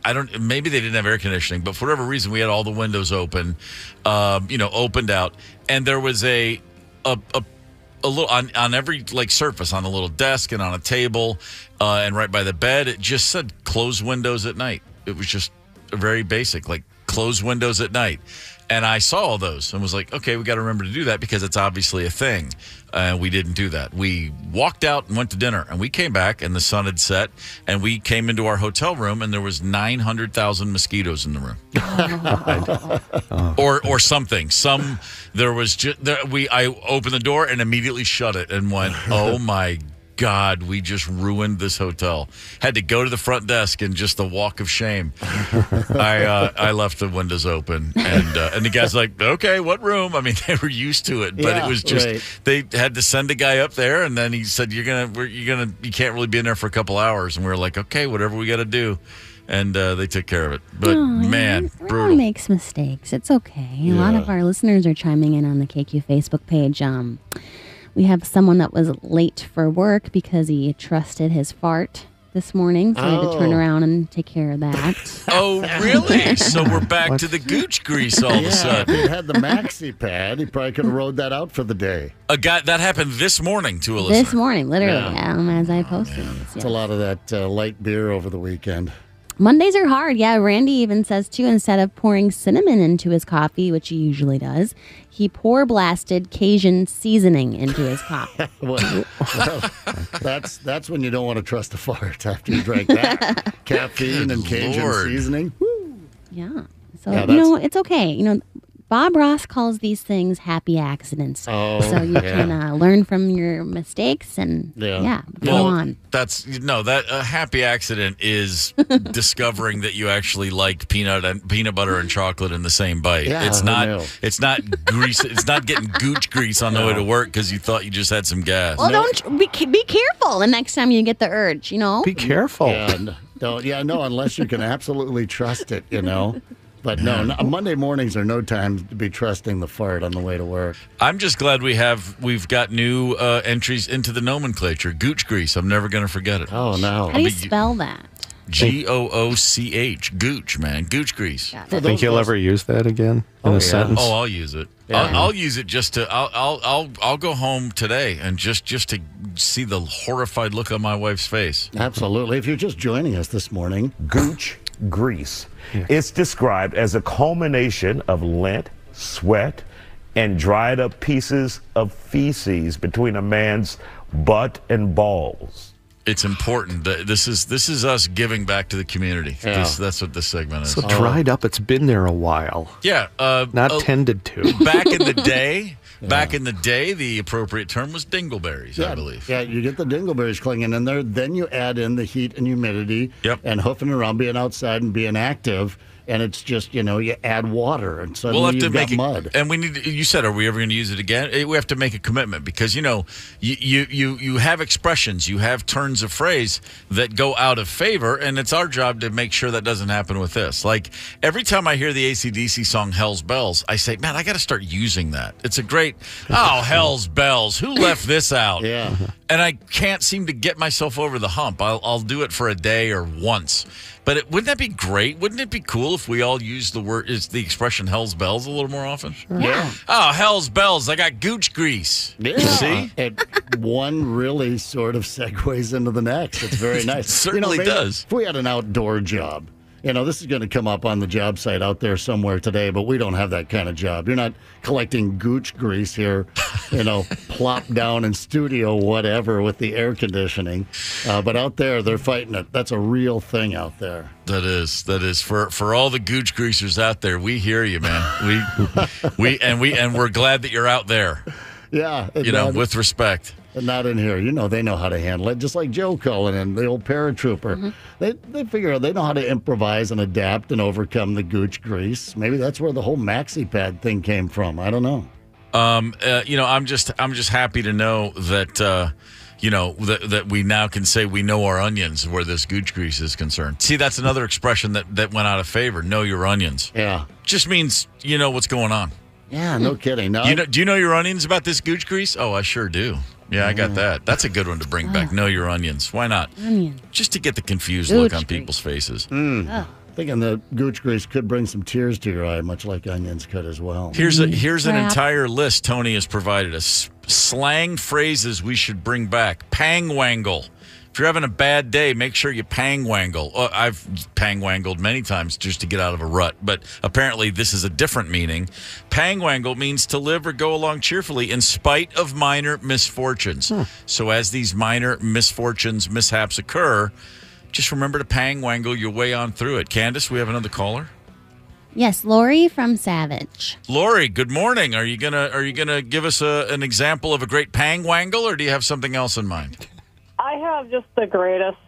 I don't, maybe they didn't have air conditioning, but for whatever reason we had all the windows open, opened out, and there was a little on every like surface, on a little desk and on a table, and right by the bed, it just said close windows at night. It was just very basic, like close windows at night. And I saw all those and was like, okay, we got to remember to do that because it's obviously a thing. We didn't do that. We walked out and went to dinner, and we came back and the sun had set, and we came into our hotel room and there was 900,000 mosquitoes in the room. or something. There was just, I opened the door and immediately shut it and went, oh my God, we just ruined this hotel. Had to go to the front desk and just the walk of shame. I left the windows open, and the guy's like, okay, what room? I mean, they were used to it, but it was just they had to send a guy up there, and then he said, you can't really be in there for a couple hours, and we were like, okay, whatever we got to do. And they took care of it. But, man, brutal. Everyone makes mistakes. It's okay. A lot of our listeners are chiming in on the KQ Facebook page. We have someone that was late for work because he trusted his fart this morning, so we had to turn around and take care of that. Oh, really? So we're back to the gooch grease all of a sudden. If he had the maxi pad, he probably could have rode that out for the day. That happened this morning to a listener. This morning, literally, as I posted. It's a lot of that light beer over the weekend. Mondays are hard. Yeah, Randy even says, too, instead of pouring cinnamon into his coffee, which he usually does, he blasted Cajun seasoning into his coffee. well, that's when you don't want to trust a fart after you drank that. Caffeine and Cajun seasoning. Woo. Yeah. So, it's okay. Bob Ross calls these things happy accidents. So you can learn from your mistakes and go on. That happy accident is discovering that you actually like peanut butter and chocolate in the same bite. Yeah, it's not grease. It's not getting gooch grease on the way to work because you thought you just had some gas. Well, don't be careful the next time you get the urge. Be careful. Unless you can absolutely trust it. But no, Monday mornings are no time to be trusting the fart on the way to work. I'm just glad we've got new entries into the nomenclature. Gooch grease. I'm never going to forget it. Oh, no. How do you spell that? Gooch. Gooch, man. Gooch grease. Think you'll ever use that again in a sentence? Oh, I'll use it. Yeah. I'll use it just to. I'll go home today and just to see the horrified look on my wife's face. Absolutely. If you're just joining us this morning, gooch grease. It's described as a culmination of lint, sweat, and dried up pieces of feces between a man's butt and balls. It's important. This is us giving back to the community. Yeah. That's what this segment is. So dried up, it's been there a while. Yeah. Not tended to. Back in the day, the appropriate term was dingleberries, I believe. Yeah, you get the dingleberries clinging in there. Then you add in the heat and humidity and hoofing around, being outside and being active. And it's just, you add water, and suddenly you've got mud. And we need. You said, are we ever going to use it again? We have to make a commitment because you have expressions, you have turns of phrase that go out of favor, and it's our job to make sure that doesn't happen with this. Like every time I hear the AC/DC song "Hell's Bells," I say, "Man, I got to start using that." It's a great. Oh, hell's bells! Who left this out? Yeah. And I can't seem to get myself over the hump. I'll do it for a day or once. But wouldn't that be great? Wouldn't it be cool if we all used the expression "hell's bells" a little more often? Sure. Yeah. Oh, hell's bells! I got gooch grease. Yeah. See, one really sort of segues into the next. It's very nice. It certainly does. If we had an outdoor job. This is going to come up on the job site out there somewhere today, but we don't have that kind of job. You're not collecting gooch grease here, plop down in studio, whatever, with the air conditioning. But out there, they're fighting it. That's a real thing out there. That is for all the gooch greasers out there. We hear you, man. We're glad that you're out there. Yeah, with respect. Not in here. They know how to handle it. Just like Joe Cullen and the old paratrooper. Mm-hmm. They figure out they know how to improvise and adapt and overcome the gooch grease. Maybe that's where the whole maxi pad thing came from. I don't know. I'm just happy to know that that we now can say we know our onions where this gooch grease is concerned. See, that's another expression that went out of favor. Know your onions. Yeah. Just means you know what's going on. Yeah, no kidding. No. Do you know your onions about this gooch grease? Oh, I sure do. Yeah, I got that. That's a good one to bring back. Know your onions. Why not? Onion. Just to get the confused look on people's faces. Thinking the gooch grease could bring some tears to your eye, much like onions could as well. Here's an entire list Tony has provided us. Slang phrases we should bring back. Pang-wangle. If you're having a bad day, make sure you pang-wangle. I've pang-wangled many times just to get out of a rut, but apparently this is a different meaning. Pang-wangle means to live or go along cheerfully in spite of minor misfortunes. So as these minor misfortunes, mishaps occur, just remember to pang-wangle your way on through it. Candice, we have another caller. Yes, Lori from Savage. Lori, good morning. Are you gonna give us an example of a great pang-wangle, or do you have something else in mind? I have just the greatest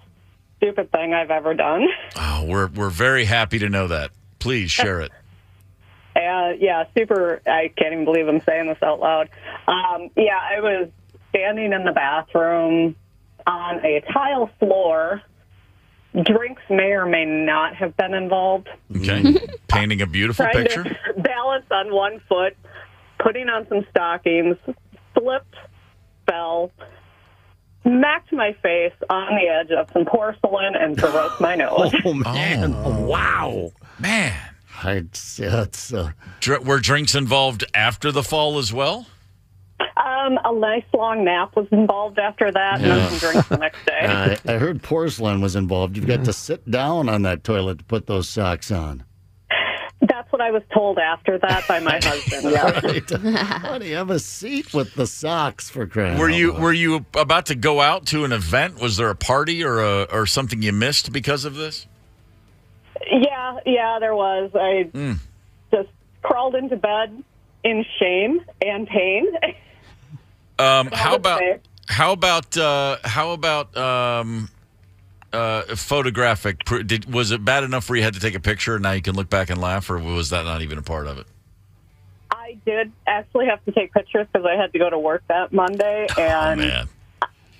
stupid thing I've ever done. Oh, we're very happy to know that. Please share it. Super. I can't even believe I'm saying this out loud. I was standing in the bathroom on a tile floor. Drinks may or may not have been involved. Okay. Painting a beautiful picture. To balance on one foot, putting on some stockings, slipped, fell, smacked my face on the edge of some porcelain and broke my nose. Oh, man. Oh, wow. Man. Were drinks involved after the fall as well? A nice long nap was involved after that, and then some drinks the next day. I heard porcelain was involved. You've got to sit down on that toilet to put those socks on. That's what I was told after that by my husband. Yeah. Right. Why do you have a seat with the socks for crying? Were you about to go out to an event? Was there a party or something you missed because of this? Yeah, there was. I just crawled into bed in shame and pain. How about photographic? Was it bad enough where you had to take a picture and now you can look back and laugh, or was that not even a part of it? I did actually have to take pictures because I had to go to work that Monday, and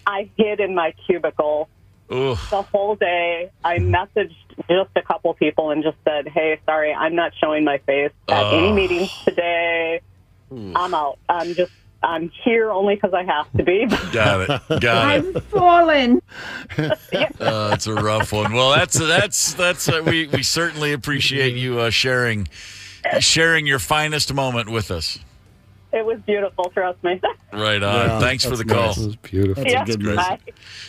I hid in my cubicle the whole day. I messaged just a couple people and just said, "Hey, sorry, I'm not showing my face at any meetings today. I'm out. I'm here only because I have to be." Got it. I'm fallen. It's a rough one. Well, that's we certainly appreciate you sharing your finest moment with us. It was beautiful, trust me. Right on. Yeah, thanks for the call. Nice. It was beautiful. That's a good Bye.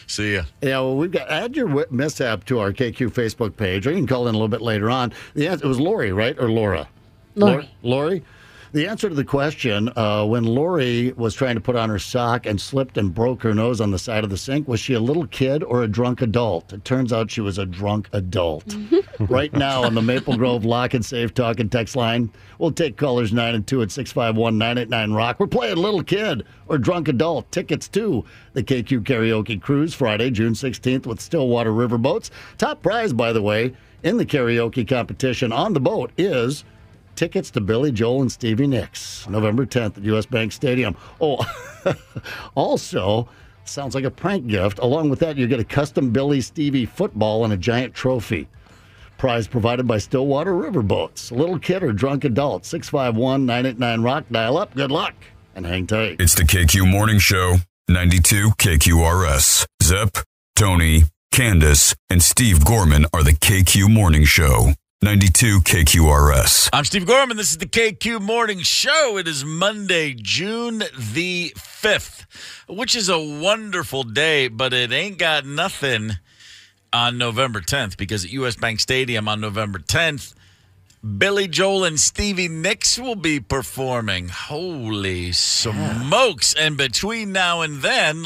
See ya. Yeah, well, we've got add your mishap to our KQ Facebook page, or you can call in a little bit later on. The answer, it was Lori, right, or Laura? Lori. Lori. The answer to the question, when Lori was trying to put on her sock and slipped and broke her nose on the side of the sink, was she a little kid or a drunk adult? It turns out she was a drunk adult. Right now on the Maple Grove Lock and Safe Talk and Text line, we'll take callers 9 and 2 at 651-989-ROCK. We're playing little kid or drunk adult. Tickets to the KQ Karaoke Cruise Friday, June 16th with Stillwater Riverboats. Top prize, by the way, in the karaoke competition on the boat is tickets to Billy Joel and Stevie Nicks, November 10th at U.S. Bank Stadium. Oh, also, sounds like a prank gift. Along with that, you get a custom Billy Stevie football and a giant trophy. Prize provided by Stillwater Riverboats. Little kid or drunk adult, 651-989-ROCK. Dial up. Good luck and hang tight. It's the KQ Morning Show, 92 KQRS. Zep, Tony, Candice, and Steve Gorman are the KQ Morning Show. 92 KQRS. I'm Steve Gorman. This is the KQ Morning Show. It is Monday, June the 5th, which is a wonderful day, but it ain't got nothing on November 10th because at U.S. Bank Stadium on November 10th, Billy Joel and Stevie Nicks will be performing. Holy smokes. And between now and then,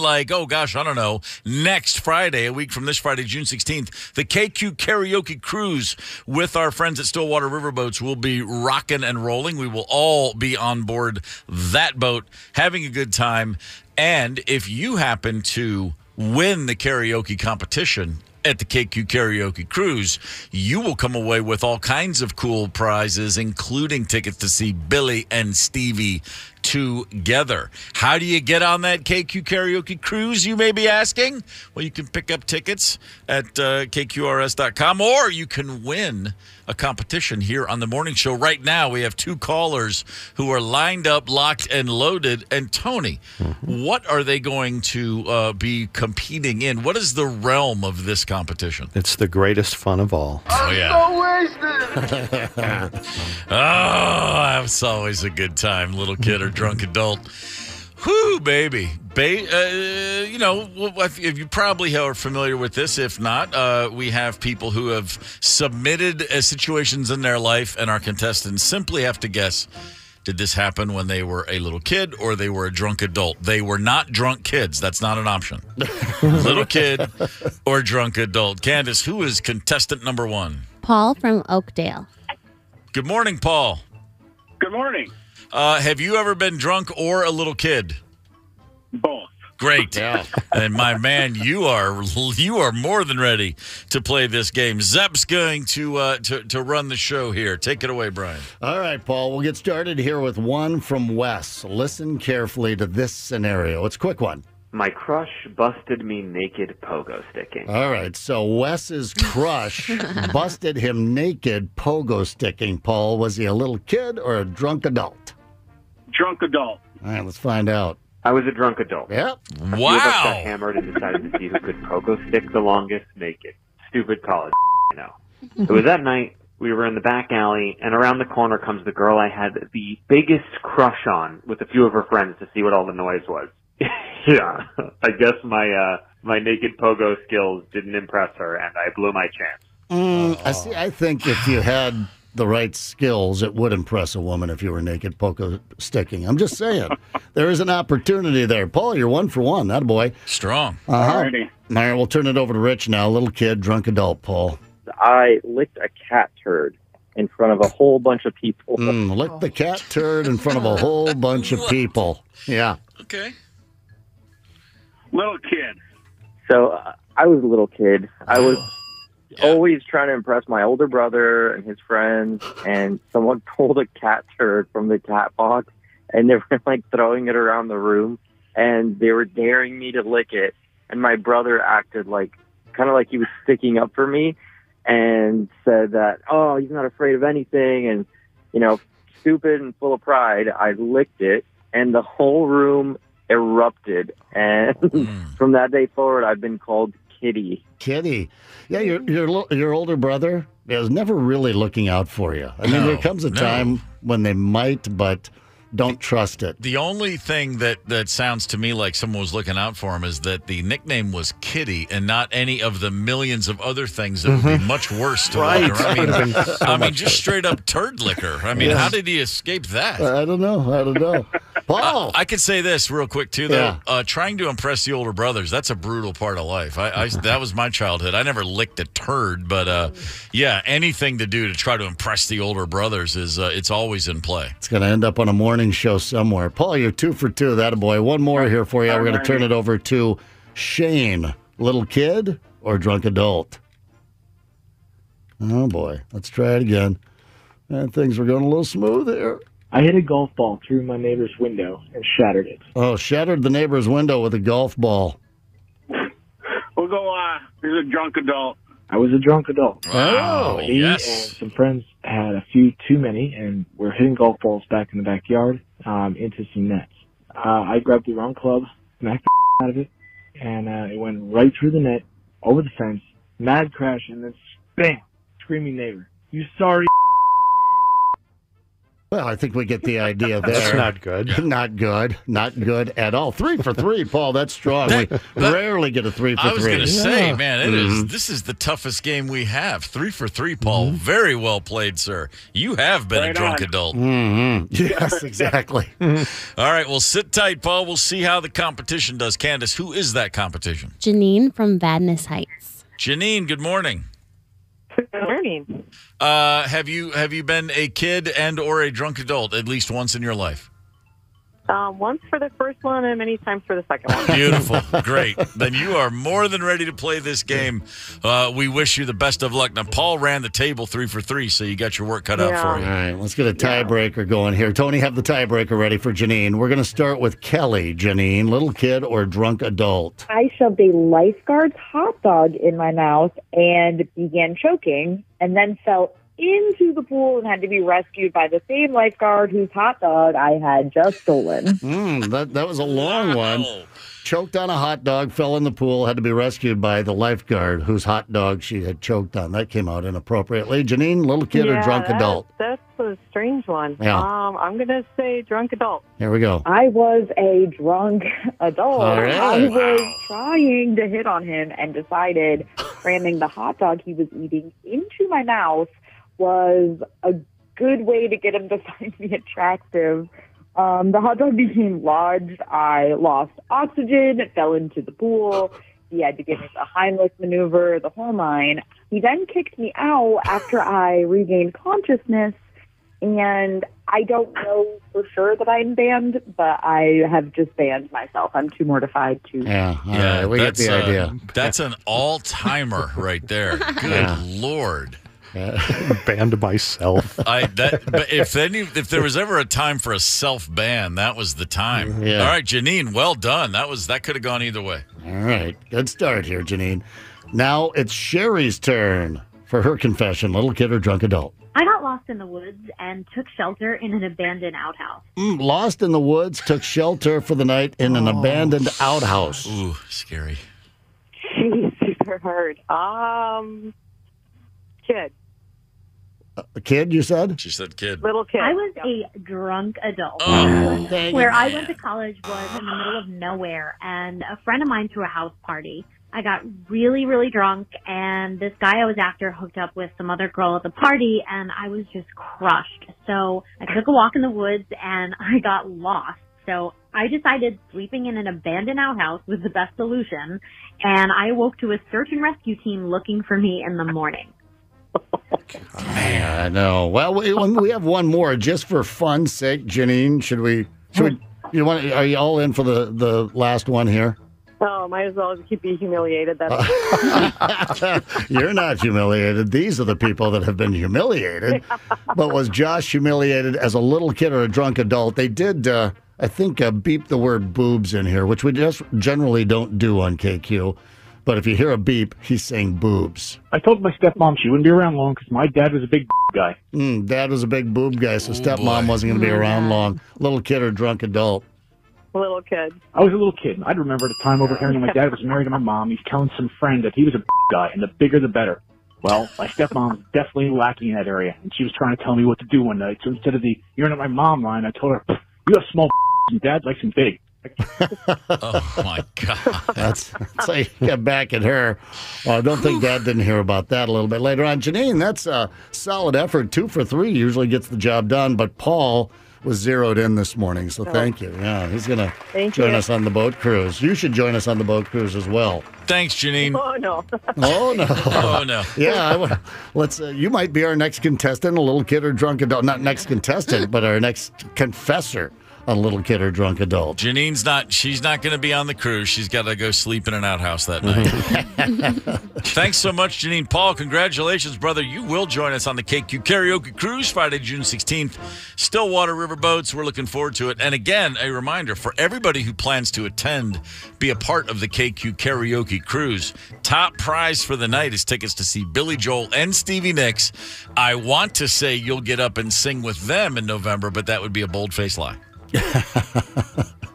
next Friday, a week from this Friday, June 16th, the KQ Karaoke Cruise with our friends at Stillwater Riverboats will be rocking and rolling. We will all be on board that boat, having a good time. And if you happen to win the karaoke competition at the KQ Karaoke Cruise, you will come away with all kinds of cool prizes, including tickets to see Billy and Stevie together. How do you get on that KQ Karaoke Cruise, you may be asking? Well, you can pick up tickets at KQRS.com, or you can win a competition here on the morning show. Right now, we have two callers who are lined up, locked, and loaded. And Tony, what are they going to be competing in? What is the realm of this competition? It's the greatest fun of all. Oh, yeah. Oh, it's always a good time, little kid or drunk adult. Whoo, baby. If you probably are familiar with this. If not, we have people who have submitted situations in their life, and our contestants simply have to guess, did this happen when they were a little kid or they were a drunk adult? They were not drunk kids. That's not an option. Little kid or drunk adult. Candice, who is contestant number one? Paul from Oakdale. Good morning, Paul. Good morning. Have you ever been drunk or a little kid? Both. Great. Yeah. And my man, you are more than ready to play this game. Zep's going to run the show here. Take it away, Brian. All right, Paul. We'll get started here with one from Wes. Listen carefully to this scenario. It's a quick one. My crush busted me naked pogo sticking. All right, so Wes's crush busted him naked pogo sticking. Paul, was he a little kid or a drunk adult? Drunk adult. All right, let's find out. I was a drunk adult. Yep. A few of us got hammered and decided to see who could pogo stick the longest naked. Stupid college, It was that night. We were in the back alley, and around the corner comes the girl I had the biggest crush on with a few of her friends to see what all the noise was. Yeah, I guess my naked pogo skills didn't impress her, and I blew my chance. I think if you had the right skills, it would impress a woman if you were naked pogo sticking. I'm just saying. There is an opportunity there. Paul, you're 1 for 1. That boy. Strong. All right, we'll turn it over to Rich now. Little kid, drunk adult, Paul. I licked a cat turd in front of a whole bunch of people. Licked the cat turd in front of a whole bunch of people. Yeah. Okay. Little kid. So I was a little kid. I was always trying to impress my older brother and his friends, and someone pulled a cat turd from the cat box, and they were like throwing it around the room, and they were daring me to lick it. And my brother acted kind of like he was sticking up for me and said that, oh, he's not afraid of anything. And, stupid and full of pride, I licked it, and the whole room erupted. And from that day forward, I've been called Kitty. Kitty. Yeah, your older brother is never really looking out for you. I mean, there comes a time when they might, but don't trust it. The only thing that sounds to me like someone was looking out for him is that the nickname was Kitty and not any of the millions of other things that would be much worse to walk around. I mean, just straight up turd liquor. I mean, how did he escape that? I don't know. Paul! I could say this real quick, too, though. Trying to impress the older brothers, that's a brutal part of life. That was my childhood. I never licked a turd, but, anything to do to try to impress the older brothers is it's always in play. It's going to end up on a morning show somewhere. Paul, you're 2 for 2. That a boy. One more here for you. We're going to turn it over to Shane. Little kid or drunk adult? Oh, boy. Let's try it again. And things were going a little smooth here. I hit a golf ball through my neighbor's window and shattered it. Oh, shattered the neighbor's window with a golf ball. We'll go, he's a drunk adult. I was a drunk adult. Wow, Me and some friends had a few too many, and we're hitting golf balls back in the backyard into some nets. I grabbed the wrong club, smacked the out of it, and it went right through the net, over the fence, mad crash, and then bam, screaming neighbor. You sorry? Well, I think we get the idea there. That's not good. Not good. Not good at all. 3 for 3, Paul. That's strong. We rarely get a 3 for 3. I was going to say, man, this is the toughest game we have. 3 for 3, Paul. Very well played, sir. You have been a drunk adult. Yes, exactly. All right, well, sit tight, Paul. We'll see how the competition does. Candice, who is that competition? Janine from Vadnais Heights. Janine, good morning. Good morning. Have you been a kid and or a drunk adult at least once in your life? Once for the first one and many times for the second one. Beautiful. Great. Then you are more than ready to play this game. We wish you the best of luck. Now, Paul ran the table 3 for 3, so you got your work cut out for you. All right, let's get a tiebreaker going here. Tony, have the tiebreaker ready for Janine. We're going to start with Kelly. Janine, little kid or drunk adult? I shoved a lifeguard's hot dog in my mouth and began choking, and then fell into the pool and had to be rescued by the same lifeguard whose hot dog I had just stolen. That was a long one. Choked on a hot dog, fell in the pool, had to be rescued by the lifeguard whose hot dog she had choked on. That came out inappropriately. Janine, little kid or drunk adult? That's a strange one. Yeah. I'm going to say drunk adult. Here we go. I was a drunk adult. All right. I was trying to hit on him and decided cramming the hot dog he was eating into my mouth was a good way to get him to find me attractive. The hot dog became lodged. I lost oxygen. It fell into the pool. He had to give me the Heimlich maneuver, the whole nine. He then kicked me out after I regained consciousness. And I don't know for sure that I'm banned, but I have just banned myself. I'm too mortified to. Yeah, we get the idea. That's an all-timer right there. Good Lord. Banned myself. But if there was ever a time for a self-ban, that was the time. Yeah. All right, Janine, well done. That could have gone either way. All right, good start here, Janine. Now it's Sherry's turn for her confession. Little kid or drunk adult? I got lost in the woods and took shelter in an abandoned outhouse. Lost in the woods, took shelter for the night in an abandoned outhouse. Ooh, scary. Jeez, super hard. Kid. A kid, you said? She said kid. Little kid. I was a drunk adult. dang Where it. I went to college was in the middle of nowhere, and a friend of mine threw a house party. I got really, really drunk, and this guy I was after hooked up with some other girl at the party, and I was just crushed. So I took a walk in the woods, and I got lost. So I decided sleeping in an abandoned outhouse was the best solution, and I awoke to a search and rescue team looking for me in the morning. Man, I know. Well, we have one more just for fun's sake, Janine. Should we? Are you all in for the last one here? Oh, might as well keep being humiliated. You're not humiliated. These are the people that have been humiliated. But was Josh humiliated as a little kid or a drunk adult? They did, I think, beep the word boobs in here, which we just generally don't do on KQ. But if you hear a beep, he's saying boobs. I told my stepmom she wouldn't be around long because my dad was a big guy. Dad was a big boob guy, so stepmom wasn't going to be around long. Little kid or drunk adult? Little kid. I was a little kid. I'd remember the time overhearing my dad was married to my mom. He's telling some friend that he was a guy, and the bigger the better. Well, my stepmom was definitely lacking in that area, and she was trying to tell me what to do one night. So instead of the "you're not my mom" line, I told her, You have small and Dad's like some big. Oh, my God. That's how you get back at her. Well, I don't think Dad didn't hear about that a little bit later on. Janine, that's a solid effort. 2 for 3 usually gets the job done, but Paul was zeroed in this morning, so thank you. Yeah, he's going to join us on the boat cruise. You should join us on the boat cruise as well. Thanks, Janine. Oh, no. Oh, no. Oh, no. Yeah, let's. You might be our next contestant, a little kid or drunk adult. Not next contestant, but our next confessor. A little kid or drunk adult. Janine's she's not going to be on the cruise. She's got to go sleep in an outhouse that night. Thanks so much, Janine. Paul, congratulations, brother. You will join us on the KQ Karaoke Cruise Friday, June 16th. Stillwater River Boats. We're looking forward to it. And again, a reminder for everybody who plans to attend, be a part of the KQ Karaoke Cruise. Top prize for the night is tickets to see Billy Joel and Stevie Nicks. I want to say you'll get up and sing with them in November, but that would be a bold-faced lie.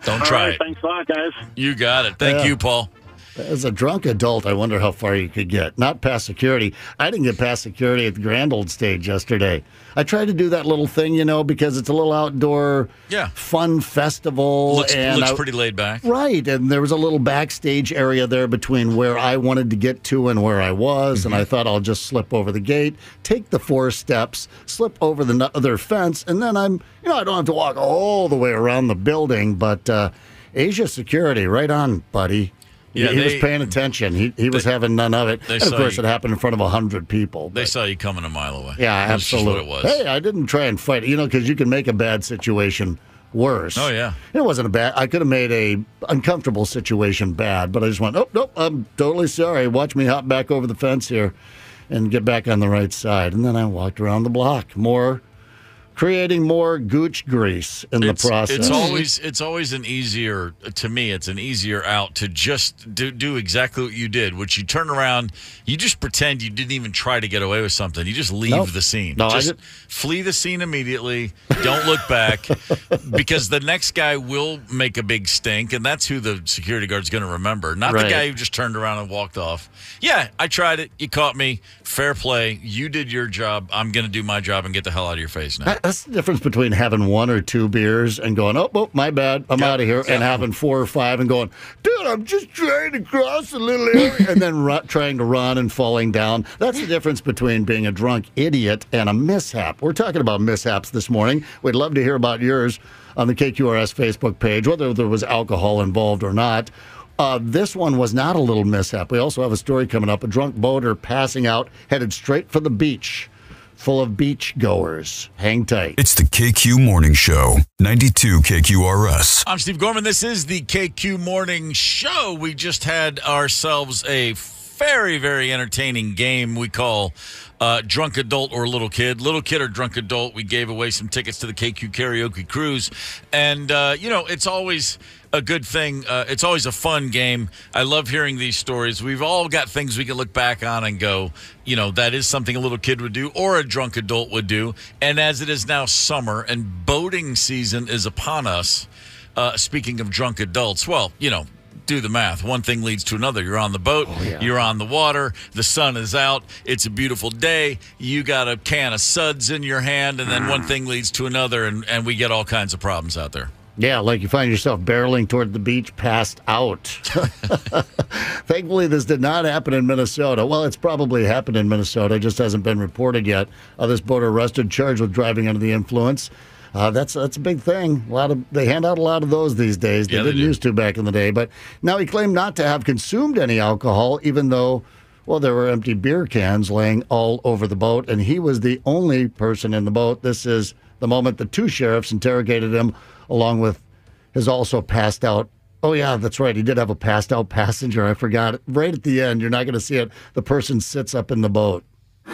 Don't try it. Thanks a lot, guys. You got it. Thank you, Paul. As a drunk adult, I wonder how far you could get. Not past security. I didn't get past security at the Grand Old Stage yesterday. I tried to do that little thing, because it's a little outdoor fun festival. Looks pretty laid back. Right, and there was a little backstage area there between where I wanted to get to and where I was, and I thought I'll just slip over the gate, take the 4 steps, slip over the other fence, and then I don't have to walk all the way around the building, but Asia Security, right on, buddy. Yeah, he was paying attention. He was having none of it. And of course, it happened in front of 100 people. They saw you coming a mile away. Yeah, absolutely. That's just what it was. Hey, I didn't try and fight it, because you can make a bad situation worse. Oh, yeah. It wasn't I could have made a uncomfortable situation bad, but I just went, nope, I'm totally sorry. Watch me hop back over the fence here and get back on the right side. And then I walked around the block. Creating more gooch grease in the process. It's always an easier, to me, it's an easier out to just do exactly what you did, which you turn around, you just pretend you didn't even try to get away with something. You just leave the scene. No, just flee the scene immediately. Don't look back, because the next guy will make a big stink, and that's who the security guard's going to remember, not the guy who just turned around and walked off. Yeah, I tried it. You caught me. Fair play. You did your job. I'm going to do my job and get the hell out of your face now. That's the difference between having 1 or 2 beers and going, oh, my bad, I'm out of here, and having 4 or 5 and going, dude, I'm just trying to cross a little area, and then trying to run and falling down. That's the difference between being a drunk idiot and a mishap. We're talking about mishaps this morning. We'd love to hear about yours on the KQRS Facebook page, whether there was alcohol involved or not. This one was not a little mishap. We also have a story coming up. A drunk boater passing out, headed straight for the beach, full of beach goers. Hang tight. It's the KQ Morning Show, 92 KQRS. I'm Steve Gorman. This is the KQ Morning Show. We just had ourselves a very, very entertaining game we call Drunk Adult or Little Kid. Little Kid or Drunk Adult. We gave away some tickets to the KQ Karaoke Cruise. And, it's always a good thing. It's always a fun game. I love hearing these stories. We've all got things we can look back on and go, that is something a little kid would do or a drunk adult would do. And as it is now summer and boating season is upon us, speaking of drunk adults, well, do the math. One thing leads to another. You're on the boat. You're on the water. The sun is out. It's a beautiful day. You got a can of suds in your hand, and then one thing leads to another, and we get all kinds of problems out there. Yeah, like you find yourself barreling toward the beach, passed out. Thankfully, this did not happen in Minnesota. Well, it's probably happened in Minnesota. It just hasn't been reported yet. This boater arrested, charged with driving under the influence. That's a big thing. They hand out a lot of those these days. They didn't used to back in the day. But now he claimed not to have consumed any alcohol, even though, there were empty beer cans laying all over the boat, and he was the only person in the boat. This is the moment the 2 sheriffs interrogated him, along with his also passed out. Oh, yeah, that's right. He did have a passed out passenger. I forgot it. Right at the end, you're not going to see it. The person sits up in the boat.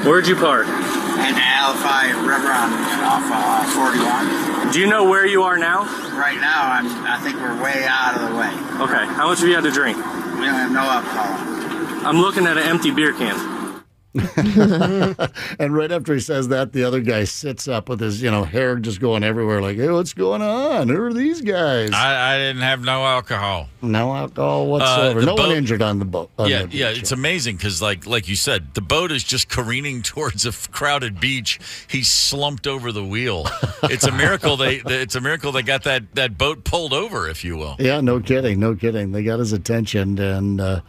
Where'd you park? An Alphi River off 41. Do you know where you are now? Right now, I think we're way out of the way. Okay. How much have you had to drink? We don't have no alcohol. I'm looking at an empty beer can. And right after he says that, the other guy sits up with his, hair just going everywhere like, hey, what's going on? Who are these guys? I didn't have no alcohol. No alcohol whatsoever. No one injured on the boat. Yeah, it's amazing because, like you said, the boat is just careening towards a crowded beach. He's slumped over the wheel. It's a miracle they got that boat pulled over, if you will. Yeah, no kidding. They got his attention, and a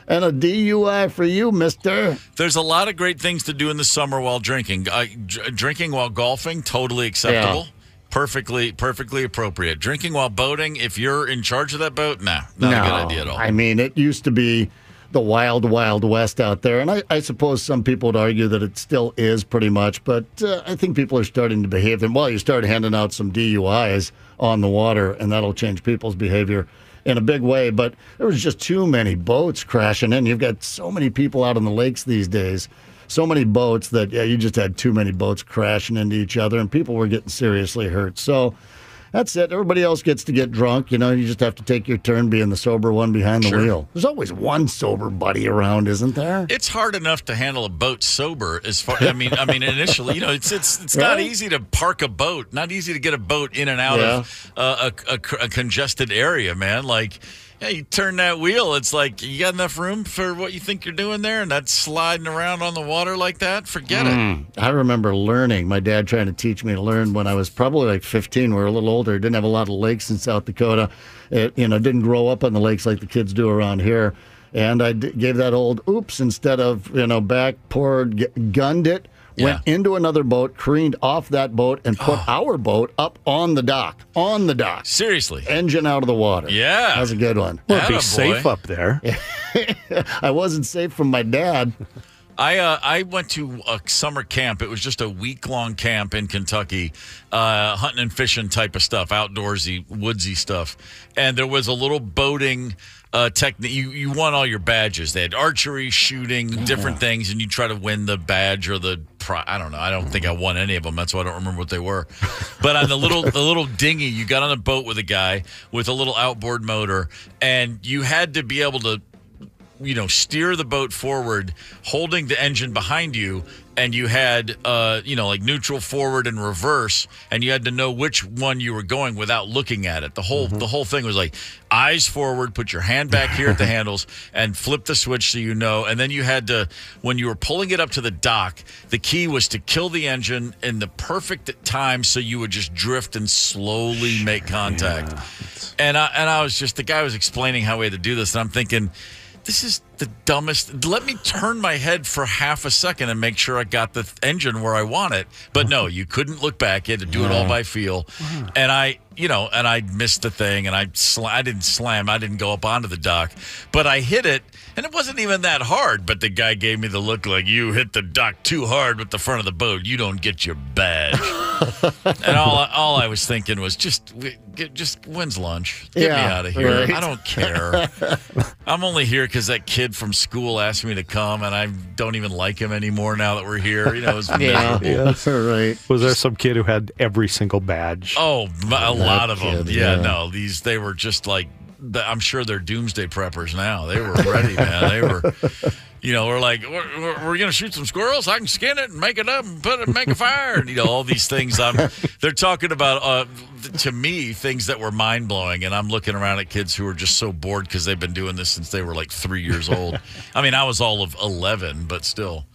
DUI for you, mister. There's a lot of great things to do in the summer while drinking. Drinking while golfing, totally acceptable. Yeah. Perfectly appropriate. Drinking while boating, if you're in charge of that boat, not a good idea at all. I mean, it used to be the wild, wild west out there, and I suppose some people would argue that it still is pretty much, but I think people are starting to behave. And you start handing out some DUIs on the water, and that'll change people's behavior in a big way. But there was just too many boats crashing in. You've got so many people out on the lakes these days, so many boats that you just had too many boats crashing into each other, and people were getting seriously hurt. So that's it. Everybody else gets to get drunk. You just have to take your turn being the sober one behind the wheel. There's always one sober buddy around, isn't there? It's hard enough to handle a boat sober. I mean, initially, it's not easy to park a boat. Not easy to get a boat in and out of a congested area, man. Like, yeah, you turn that wheel, it's like, you got enough room for what you think you're doing there, and that's sliding around on the water like that? Forget it. I remember learning, my dad trying to teach me to learn when I was probably like 15. We were a little older. Didn't have a lot of lakes in South Dakota. Didn't grow up on the lakes like the kids do around here. And I gave that old oops instead of, back, poured, gunned it. Went into another boat, careened off that boat, and put our boat up on the dock. On the dock. Seriously. Engine out of the water. Yeah. That was a good one. Well, be safe up there. I wasn't safe from my dad. I went to a summer camp. It was just a week-long camp in Kentucky, hunting and fishing type of stuff, outdoorsy, woodsy stuff. And there was a little boating technique. You won all your badges. They had archery, shooting, different things, and you try to win the badge or the I don't know. I don't think I won any of them. That's why I don't remember what they were. But on the little dinghy, you got on a boat with a guy with a little outboard motor, and you had to be able to steer the boat forward, holding the engine behind you, and you had, like neutral, forward, and reverse, and you had to know which one you were going without looking at it. The whole thing was like eyes forward, put your hand back here at the handles, and flip the switch so you know. And then you had to, when you were pulling it up to the dock, the key was to kill the engine in the perfect time so you would just drift and slowly make contact. And I was just, the guy was explaining how we had to do this, and I'm thinking, this is the dumbest. Let me turn my head for half a second and make sure I got the engine where I want it. But no, you couldn't look back. You had to do it all by feel. And I missed the thing, and I didn't slam. I didn't go up onto the dock, but I hit it, and it wasn't even that hard. But the guy gave me the look like, you hit the dock too hard with the front of the boat. You don't get your badge. And all I was thinking was just when's lunch? Get me out of here. Right. I don't care. I'm only here because that kid from school asked me to come, and I don't even like him anymore now that we're here. It's miserable. Right. Was there some kid who had every single badge? Oh, a lot of them. No, they were just like, I'm sure they're doomsday preppers now. They were ready, man. They were, we're like, we're going to shoot some squirrels. I can skin it and make it up and make a fire. And, all these things. They're talking about, to me, things that were mind-blowing. And I'm looking around at kids who are just so bored because they've been doing this since they were like 3 years old. I mean, I was all of 11, but still.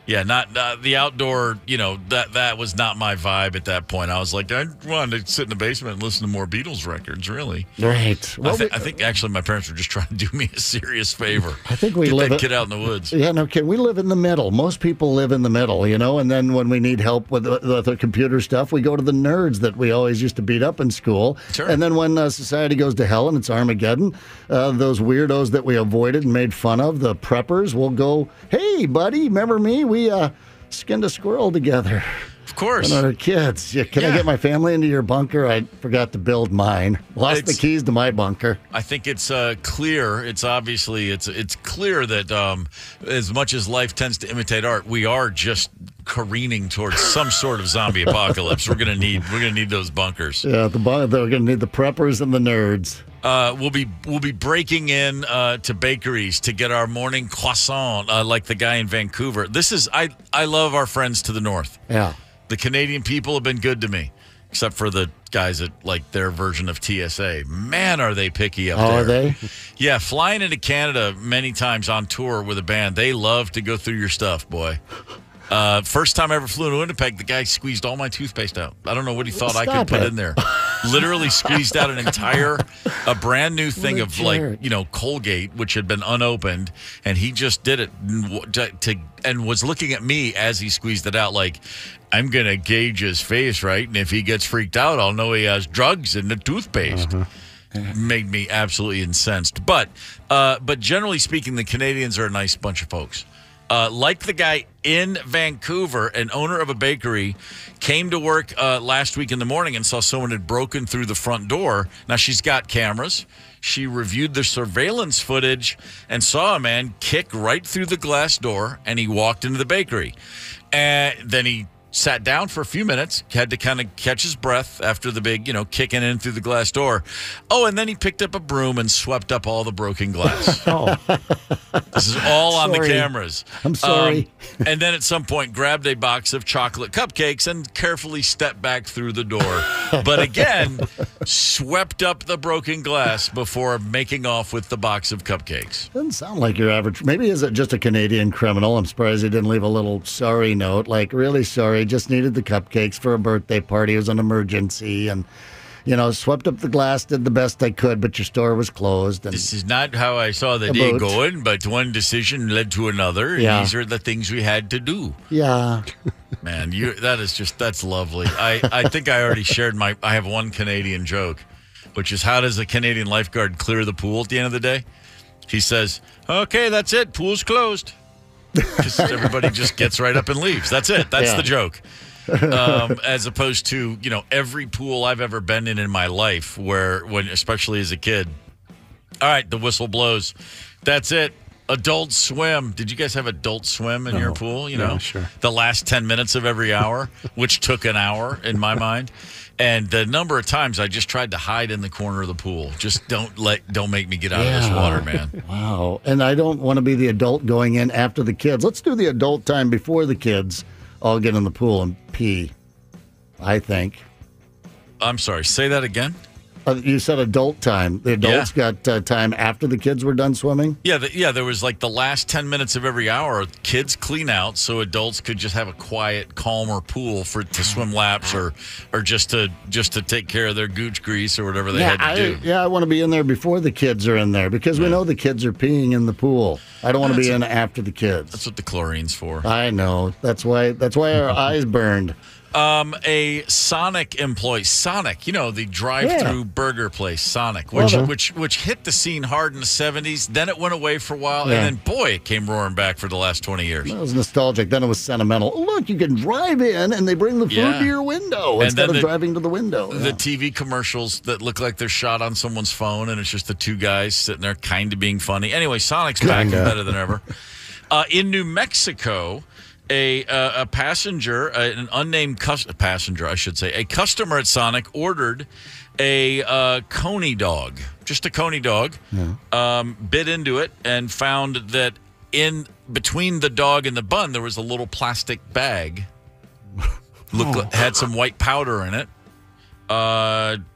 Yeah, not the outdoor, that was not my vibe at that point. I was like, I wanted to sit in the basement and listen to more Beatles records, really. Right. Well, I think actually my parents were just trying to do me a serious favor. I think we get that kid out in the woods. Yeah, no kid. We live in the middle. Most people live in the middle, and then when we need help with the computer stuff, we go to the nerds that we always used to beat up in school. Sure. And then when society goes to hell and it's Armageddon, those weirdos that we avoided and made fun of, the preppers, will go, hey, buddy, remember me? We skinned a squirrel together. Of course. When we were kids. Can I get my family into your bunker? I forgot to build mine. Lost the keys to my bunker. I think it's clear. It's obviously it's clear that as much as life tends to imitate art, we are just careening towards some sort of zombie apocalypse. We're gonna need those bunkers. Yeah, they're gonna need the preppers and the nerds. We'll be breaking in to bakeries to get our morning croissant, like the guy in Vancouver. I love our friends to the north. Yeah. The Canadian people have been good to me, except for the guys at like their version of TSA. Man, are they picky up there. Are they? Yeah, flying into Canada many times on tour with a band, they love to go through your stuff, boy. First time I ever flew to Winnipeg, the guy squeezed all my toothpaste out. I don't know what he thought I could put in there. Literally squeezed out a brand new thing of Colgate, which had been unopened, and he just did it and was looking at me as he squeezed it out like, I'm going to gauge his face, right? And if he gets freaked out, I'll know he has drugs in the toothpaste. Made me absolutely incensed. But generally speaking, the Canadians are a nice bunch of folks. Like the guy in Vancouver, an owner of a bakery, came to work last week in the morning and saw someone had broken through the front door. Now, she's got cameras. She reviewed the surveillance footage and saw a man kick right through the glass door, and he walked into the bakery. And then he sat down for a few minutes, had to kind of catch his breath after the big, kicking in through the glass door. Oh, and then he picked up a broom and swept up all the broken glass. This is all on the cameras. I'm sorry. And then at some point grabbed a box of chocolate cupcakes and carefully stepped back through the door. But again, swept up the broken glass before making off with the box of cupcakes. Doesn't sound like your average. Maybe is it just a Canadian criminal? I'm surprised he didn't leave a little sorry note, like, really sorry. Just needed the cupcakes for a birthday party. It was an emergency, and swept up the glass, did the best I could, but your store was closed. And this is not how I saw the day going, but one decision led to another. And these are the things we had to do. Yeah, man, that's lovely. I think I already shared I have one Canadian joke, which is, how does a Canadian lifeguard clear the pool at the end of the day? He says, "Okay, that's it. Pool's closed." Because everybody just gets right up and leaves. That's it. That's the joke. As opposed to, every pool I've ever been in my life especially as a kid, all right, the whistle blows. That's it. Adult Swim. Did you guys have Adult Swim in your pool? Yeah, sure. The last 10 minutes of every hour, which took an hour in my mind. And the number of times I just tried to hide in the corner of the pool. Just don't make me get out of this water, man. Wow. And I don't want to be the adult going in after the kids. Let's do the adult time before the kids all get in the pool and pee, I think. I'm sorry. Say that again. You said adult time. The adults got time after the kids were done swimming? Yeah, there was like the last 10 minutes of every hour, kids clean out so adults could just have a quiet, calmer pool to swim laps or just to take care of their gooch grease or whatever they had to do. Yeah, I want to be in there before the kids are in there because we know the kids are peeing in the pool. I don't want to be in after the kids. That's what the chlorine's for. I know. That's why our eyes burned. A Sonic employee, the drive-through burger place, Sonic, which hit the scene hard in the 70s. Then it went away for a while, and then, boy, it came roaring back for the last 20 years. It was nostalgic. Then it was sentimental. Look, you can drive in, and they bring the food to your window instead of driving to the window. The TV commercials that look like they're shot on someone's phone, and it's just the two guys sitting there kind of being funny. Anyway, Sonic's back and better than ever. In New Mexico, a passenger, an unnamed passenger, I should say, a customer at Sonic ordered a coney dog, just a coney dog, bit into it and found that in between the dog and the bun there was a little plastic bag. Had some white powder in it.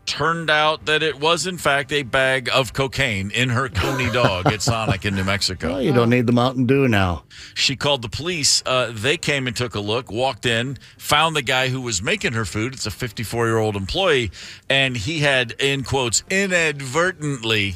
Turned out that it was, in fact, a bag of cocaine in her coney dog at Sonic in New Mexico. Well, you don't need the Mountain Dew now. She called the police. They came and took a look, walked in, found the guy who was making her food. It's a 54-year-old employee, and he had, in quotes, inadvertently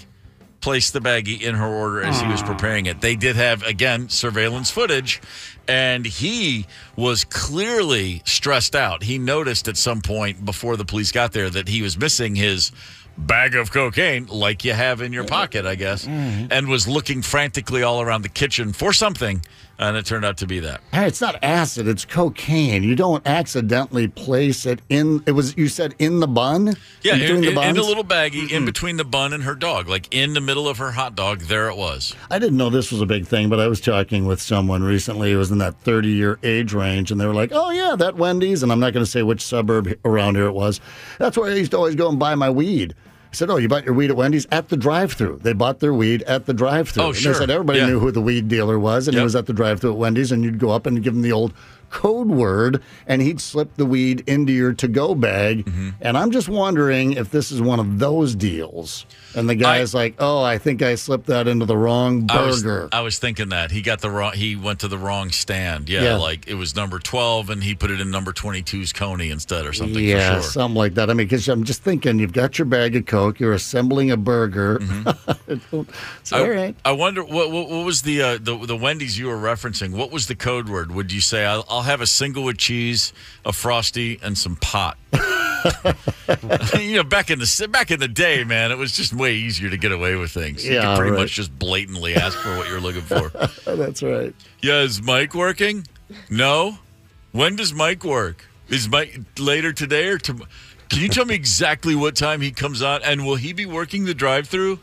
placed the baggie in her order as he was preparing it. They did have, again, surveillance footage, and he was clearly stressed out. He noticed at some point before the police got there that he was missing his bag of cocaine, like you have in your pocket, I guess, and was looking frantically all around the kitchen for something, and it turned out to be that. Hey, it's not acid, it's cocaine. You don't accidentally place it in, you said in the bun? Yeah, in a little baggie in between the bun and her dog, like in the middle of her hot dog, there it was. I didn't know this was a big thing, but I was talking with someone recently who was in that 30-year age range, and they were like, oh yeah, that Wendy's, and I'm not going to say which suburb around here it was. That's where I used to always go and buy my weed. said, "Oh, you bought your weed at Wendy's?" At the drive-thru. They bought their weed at the drive-thru. Oh, sure. They said everybody knew who the weed dealer was, and he was at the drive-thru at Wendy's, and you'd go up and give him the old code word, and he'd slip the weed into your to-go bag. Mm-hmm. And I'm just wondering if this is one of those deals. And the guy's like, "Oh, I think I slipped that into the wrong burger." I was thinking that he went to the wrong stand. Yeah, like it was number 12, and he put it in number 22's Coney instead, or something. Yeah, for sure. something like that. I mean, because I'm just thinking, you've got your bag of Coke, you're assembling a burger. It's all right. I wonder what was the Wendy's you were referencing. What was the code word? Would you say I'll have a single with cheese, a Frosty, and some pot? Back in the day, man, it was just way easier to get away with things. You could pretty much just blatantly ask for what you're looking for. That's right. Yeah, is Mike working? No. When does Mike work? Is Mike later today or tomorrow? Can you tell me exactly what time he comes on? And will he be working the drive-thru?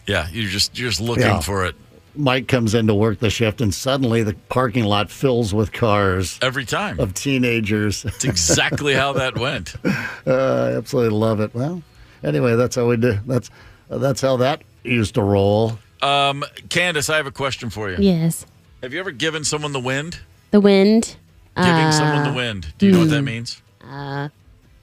Yeah, you're just looking for it. Mike comes in to work the shift, and suddenly the parking lot fills with cars. Every time. Of teenagers. It's exactly how that went. I absolutely love it. Well, anyway, that's how we do. That's how that used to roll. Candice, I have a question for you. Yes. Have you ever given someone the wind? The wind. Giving someone the wind. Do you know what that means?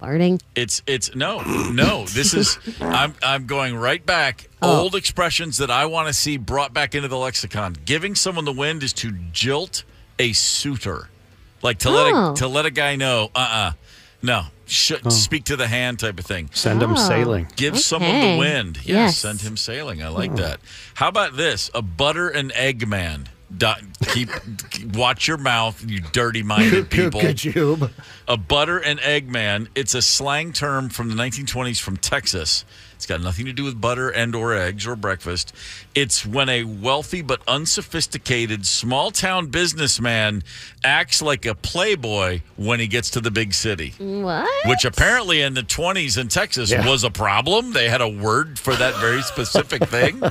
Farting. It's no. This is I'm going right back. Old expressions that I want to see brought back into the lexicon. Giving someone the wind is to jilt a suitor, like to let a guy know. No. Speak to the hand type of thing. Send him sailing. Give someone the wind. Yes. Send him sailing. I like that. How about this? A butter and egg man. Watch your mouth, you dirty-minded people. A butter and egg man. It's a slang term from the 1920s from Texas. It's got nothing to do with butter and or eggs or breakfast. It's when a wealthy but unsophisticated small-town businessman acts like a playboy when he gets to the big city. What? Which apparently in the 20s in Texas was a problem. They had a word for that very specific thing.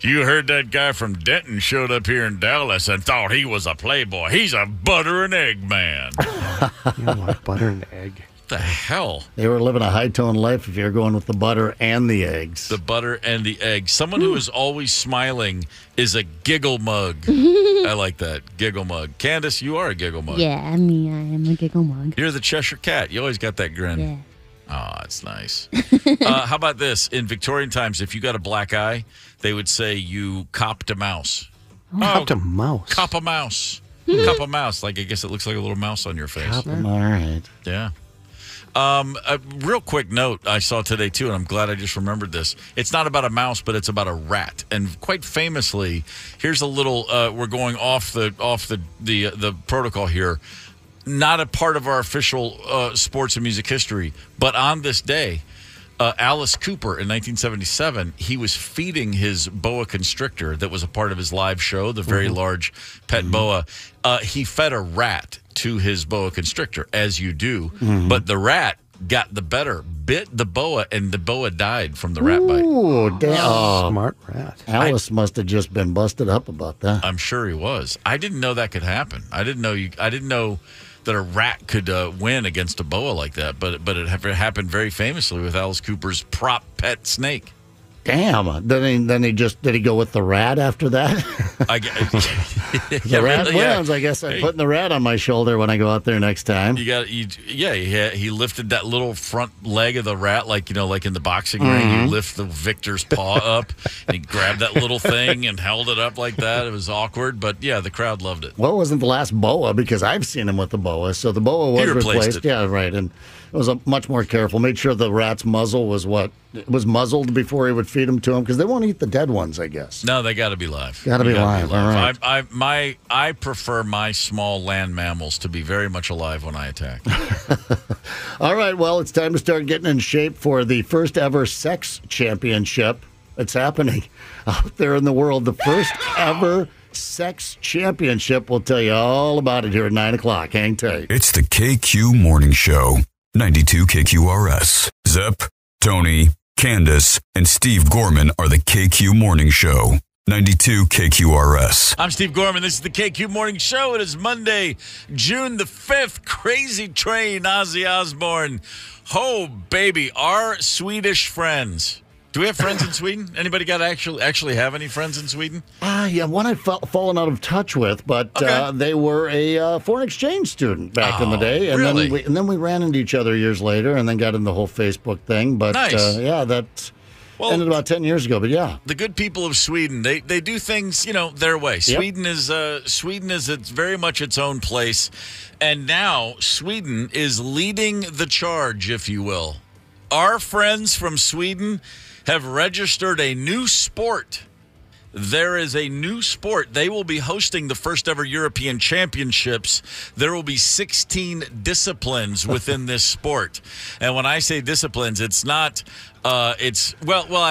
You heard that guy from Denton showed up here in Dallas and thought he was a playboy. He's a butter and egg man. You know what? Butter and egg. What the hell? They were living a high-tone life if you're going with the butter and the eggs. The butter and the eggs. Someone who is always smiling is a giggle mug. I like that. Giggle mug. Candice, you are a giggle mug. Yeah, me. I am a giggle mug. You're the Cheshire Cat. You always got that grin. Yeah. Oh, that's nice. How about this? In Victorian times, if you got a black eye, they would say you copped a mouse. Copped a mouse? Cop a mouse. Cop a mouse. Like, I guess it looks like a little mouse on your face. All right. Yeah. A real quick note I saw today, too, and I'm glad I just remembered this. It's not about a mouse, but it's about a rat. And quite famously, here's a little, we're going off the protocol here. Not a part of our official sports and music history, but on this day, Alice Cooper in 1977, he was feeding his boa constrictor that was a part of his live show, the very large pet boa. He fed a rat to his boa constrictor, as you do, but the rat got the better, bit the boa, and the boa died from the rat bite. Ooh, damn. Smart rat. Alice must have just been busted up about that. I'm sure he was. I didn't know that could happen. I didn't know that a rat could win against a boa like that, but it happened very famously with Alice Cooper's prop pet snake. Damn. Then did he go with the rat after that? The rat wins. I guess I'm putting the rat on my shoulder when I go out there next time. He lifted that little front leg of the rat, like in the boxing ring, you lift the victor's paw up, and he grabbed that little thing and held it up like that. It was awkward, but yeah, the crowd loved it. Well, it wasn't the last boa, because I've seen him with the boa, so the boa was replaced. Yeah, right, and it was much more careful. Made sure the rat's muzzle was muzzled before he would feed them to him, because they won't eat the dead ones, I guess. No, they got to be live. Got to be live. All right. I prefer my small land mammals to be very much alive when I attack. All right. Well, it's time to start getting in shape for the first ever sex championship. It's happening out there in the world. The first ever sex championship. We'll tell you all about it here at 9 o'clock. Hang tight. It's the KQ Morning Show. 92 KQRS. Zep, Tony, Candice, and Steve Gorman are the KQ Morning Show. 92 KQRS. I'm Steve Gorman. This is the KQ Morning Show. It is Monday, June the 5th. Crazy Train, Ozzy Osbourne. Oh, baby, our Swedish friends. Do we have friends in Sweden? Anybody got actually have any friends in Sweden? Yeah, one I've fallen out of touch with, but they were a foreign exchange student back in the day. And really? then we ran into each other years later and then got in the whole Facebook thing. But nice. That ended about 10 years ago, but yeah. The good people of Sweden, they do things, their way. Yep. Sweden is it's very much its own place. And now Sweden is leading the charge, if you will. Our friends from Sweden have registered a new sport. There is a new sport. They will be hosting the first ever European Championships. There will be 16 disciplines within this sport. And when I say disciplines, it's not I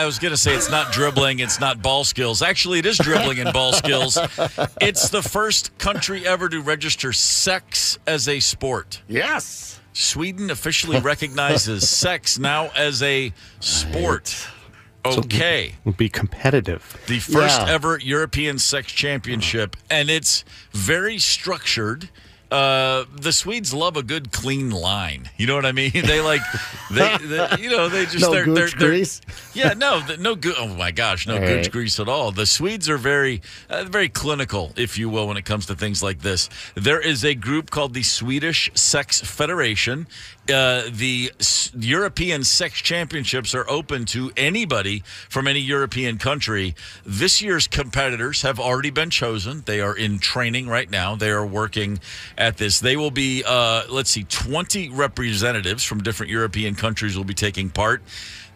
was going to say it's not dribbling, it's not ball skills. Actually, it is dribbling and ball skills. It's the first country ever to register sex as a sport. Yes. Sweden officially recognizes sex now as a sport. Okay. So be competitive. The first ever European Sex Championship, and it's very structured. The Swedes love a good clean line. You know what I mean? They just no gooch grease. Yeah, no good. Oh my gosh, no gooch grease at all. The Swedes are very clinical, if you will, when it comes to things like this. There is a group called the Swedish Sex Federation. The European Sex Championships are open to anybody from any European country. This year's competitors have already been chosen. They are in training right now. They are working at this. They will be, 20 representatives from different European countries will be taking part.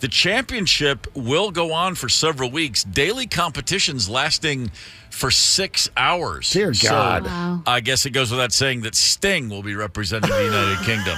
The championship will go on for several weeks. Daily competitions lasting for 6 hours. Dear God. So, wow. I guess it goes without saying that Sting will be representing the United Kingdom.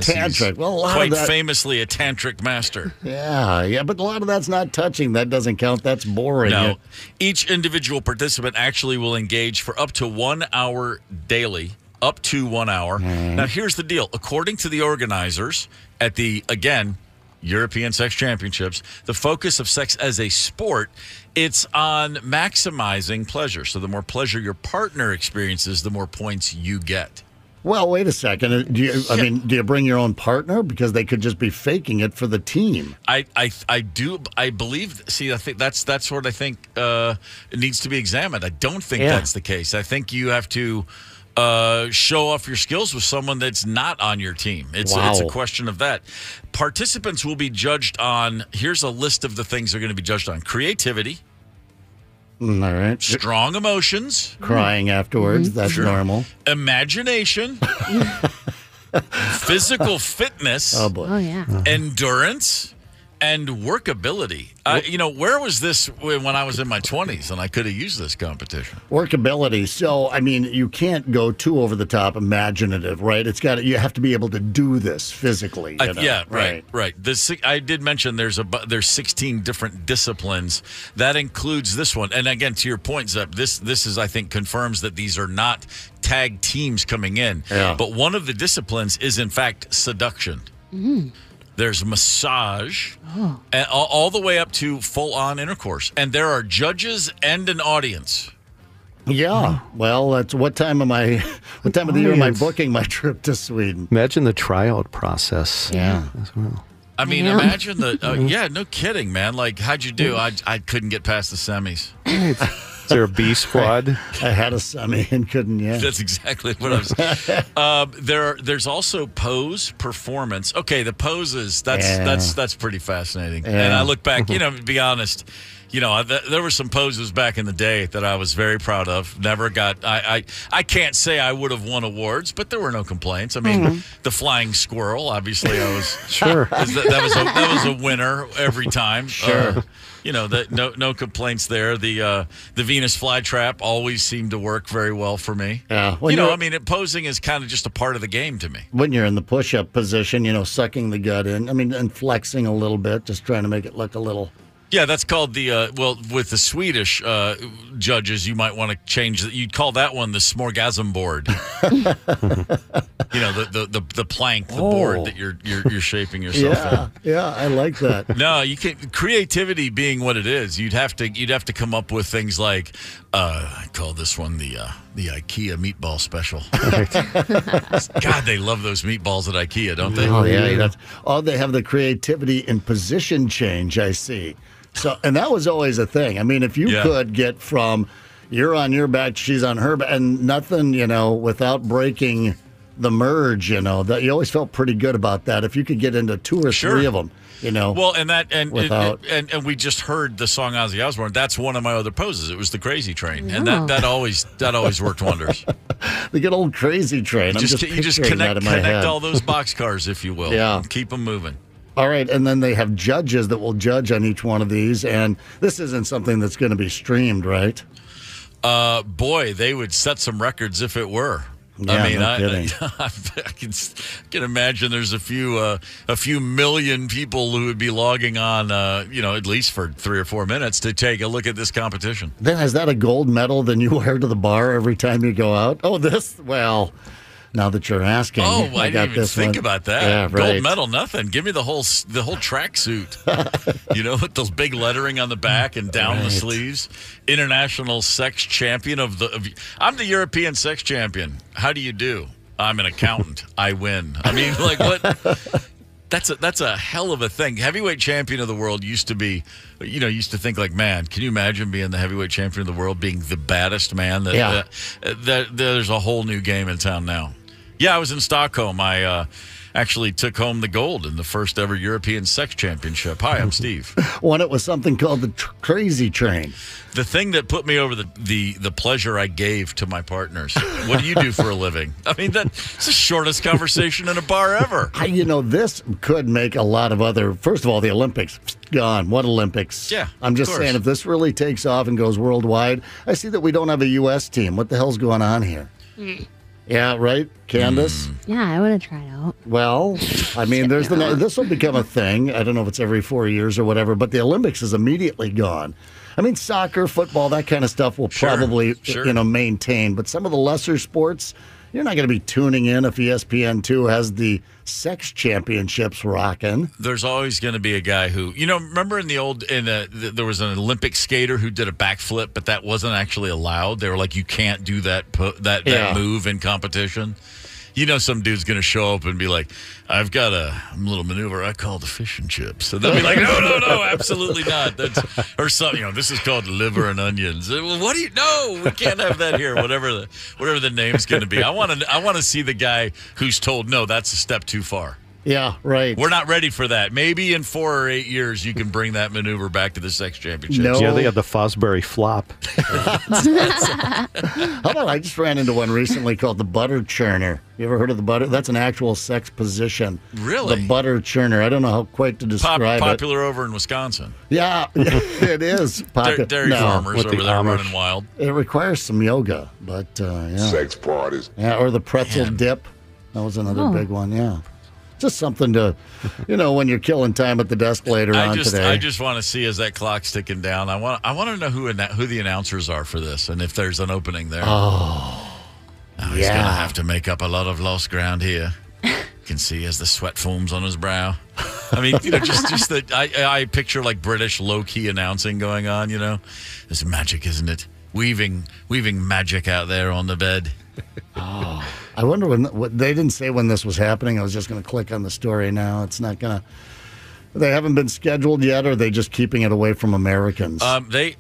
Tantric. Well, quite famously a tantric master. Yeah, but a lot of that's not touching. That doesn't count. That's boring. No. Each individual participant actually will engage for up to 1 hour daily. Up to 1 hour. Now, here's the deal. According to the organizers at the, again, European Sex Championships, the focus of sex as a sport, it's on maximizing pleasure. So the more pleasure your partner experiences, the more points you get. Well, wait a second. Do you bring your own partner? Because they could just be faking it for the team. I believe. See, I think that's what I think it needs to be examined. I don't think that's the case. I think you have to show off your skills with someone that's not on your team. It's a question of that. Participants will be judged on, here's a list of the things they're going to be judged on. Creativity. All right. Strong emotions. Crying afterwards. That's normal. Imagination. Physical fitness. Oh, boy. Oh, yeah. Endurance. And workability. Where was this when I was in my 20s and I could have used this competition? Workability. So, you can't go too over the top imaginative, right? You have to be able to do this physically. Yeah, right. I did mention there's 16 different disciplines. That includes this one. And again, to your point, Zep, this is, I think, confirms that these are not tag teams coming in. Yeah. But one of the disciplines is, in fact, seduction. Mm. There's massage, and all the way up to full-on intercourse. And there are judges and an audience. Yeah. Well, that's what time of the year am I booking my trip to Sweden? Imagine the tryout process. Yeah. As well. Imagine no kidding, man. Like, how'd you do? I couldn't get past the semis. Is there a B squad? I had a semi and couldn't. Yeah, that's exactly what I was. There's also pose performance. Okay, the poses. That's pretty fascinating. Yeah. And I look back. To be honest, there were some poses back in the day that I was very proud of. Never got. I can't say I would have won awards, but there were no complaints. The flying squirrel. Obviously, I was sure. That was a winner every time. Sure. No complaints there. The Venus flytrap always seemed to work very well for me. Yeah. Posing is kind of just a part of the game to me. When you're in the push-up position, sucking the gut in. And flexing a little bit, just trying to make it look a little. Yeah, that's called with the Swedish judges, you might want to change it. You'd call that one the smorgasm board. the plank, the board that you're shaping yourself in. Yeah, I like that. No, you can creativity being what it is. You'd have to come up with things like I call this one the IKEA meatball special. God, they love those meatballs at IKEA, don't they? Oh yeah, they have the creativity in position change. I see. So, and that was always a thing. I mean, if you could get from you're on your back, she's on her back, and nothing, without breaking the merge, that you always felt pretty good about that. If you could get into two or three of them, Well, and we just heard the song Ozzy Osbourne. That's one of my other poses. It was the Crazy Train, and that always worked wonders. The good old Crazy Train. You just connect all those boxcars, if you will. Yeah, and keep them moving. All right, and then they have judges that will judge on each one of these, and this isn't something that's going to be streamed, right? Boy, they would set some records if it were. Yeah, I mean, I can imagine there's a few million people who would be logging on, at least for 3 or 4 minutes to take a look at this competition. Then is that a gold medal then you wear to the bar every time you go out? Oh, well, now that you're asking, I didn't even think about that. Yeah, right. Gold medal, nothing. Give me the whole tracksuit. With those big lettering on the back and down the sleeves. International sex champion I'm the European sex champion. How do you do? I'm an accountant. I win. I mean, like what? That's a hell of a thing. Heavyweight champion of the world used to be, used to think like, man, can you imagine being the heavyweight champion of the world, being the baddest man? There's a whole new game in town now. Yeah, I was in Stockholm. I actually took home the gold in the first ever European sex championship. Hi, I'm Steve. Won it with something called the Crazy Train. The thing that put me over the pleasure I gave to my partners. What do you do for a living? I mean, that's the shortest conversation in a bar ever. This could make a lot of other. First of all, the Olympics gone. What Olympics? Yeah, I'm just saying, if this really takes off and goes worldwide, I see that we don't have a U.S. team. What the hell's going on here? Yeah, right, Candice? Yeah, I want to try it out. Well, I mean, this will become a thing. I don't know if it's every 4 years or whatever, but the Olympics is immediately gone. I mean, soccer, football, that kind of stuff will probably, maintain. But some of the lesser sports, you're not going to be tuning in if ESPN2 has the sex championships rocking. There's always going to be a guy who, remember there was an Olympic skater who did a backflip, but that wasn't actually allowed. They were like, you can't do that move in competition. Some dude's going to show up and be like, I've got a little maneuver I call the fish and chips. So they'll be like, no, absolutely not. Or something, this is called liver and onions. What do you know? We can't have that here. Whatever the name's going to be. I want to see the guy who's told, no, that's a step too far. Yeah, right. We're not ready for that. Maybe in 4 or 8 years you can bring that maneuver back to the sex championship. No. Yeah, they had the Fosbury flop. How about I just ran into one recently called the butter churner. You ever heard of the butter? That's an actual sex position. Really? The butter churner. I don't know how quite to describe it. Popular over in Wisconsin. Yeah, it is. Dairy farmers over there running wild. It requires some yoga, but yeah. Sex parties. Yeah, or the pretzel dip. That was another big one, yeah. Just something to, when you're killing time at the desk later on today. I just want to see as that clock's ticking down. I want to know who the announcers are for this, and if there's an opening there. He's going to have to make up a lot of lost ground here. You can see as the sweat foams on his brow. I mean, just that I picture like British low-key announcing going on. This is magic, isn't it? Weaving magic out there on the bed. I wonder they didn't say when this was happening. I was just going to click on the story now. It's not going to. They haven't been scheduled yet, or are they just keeping it away from Americans? They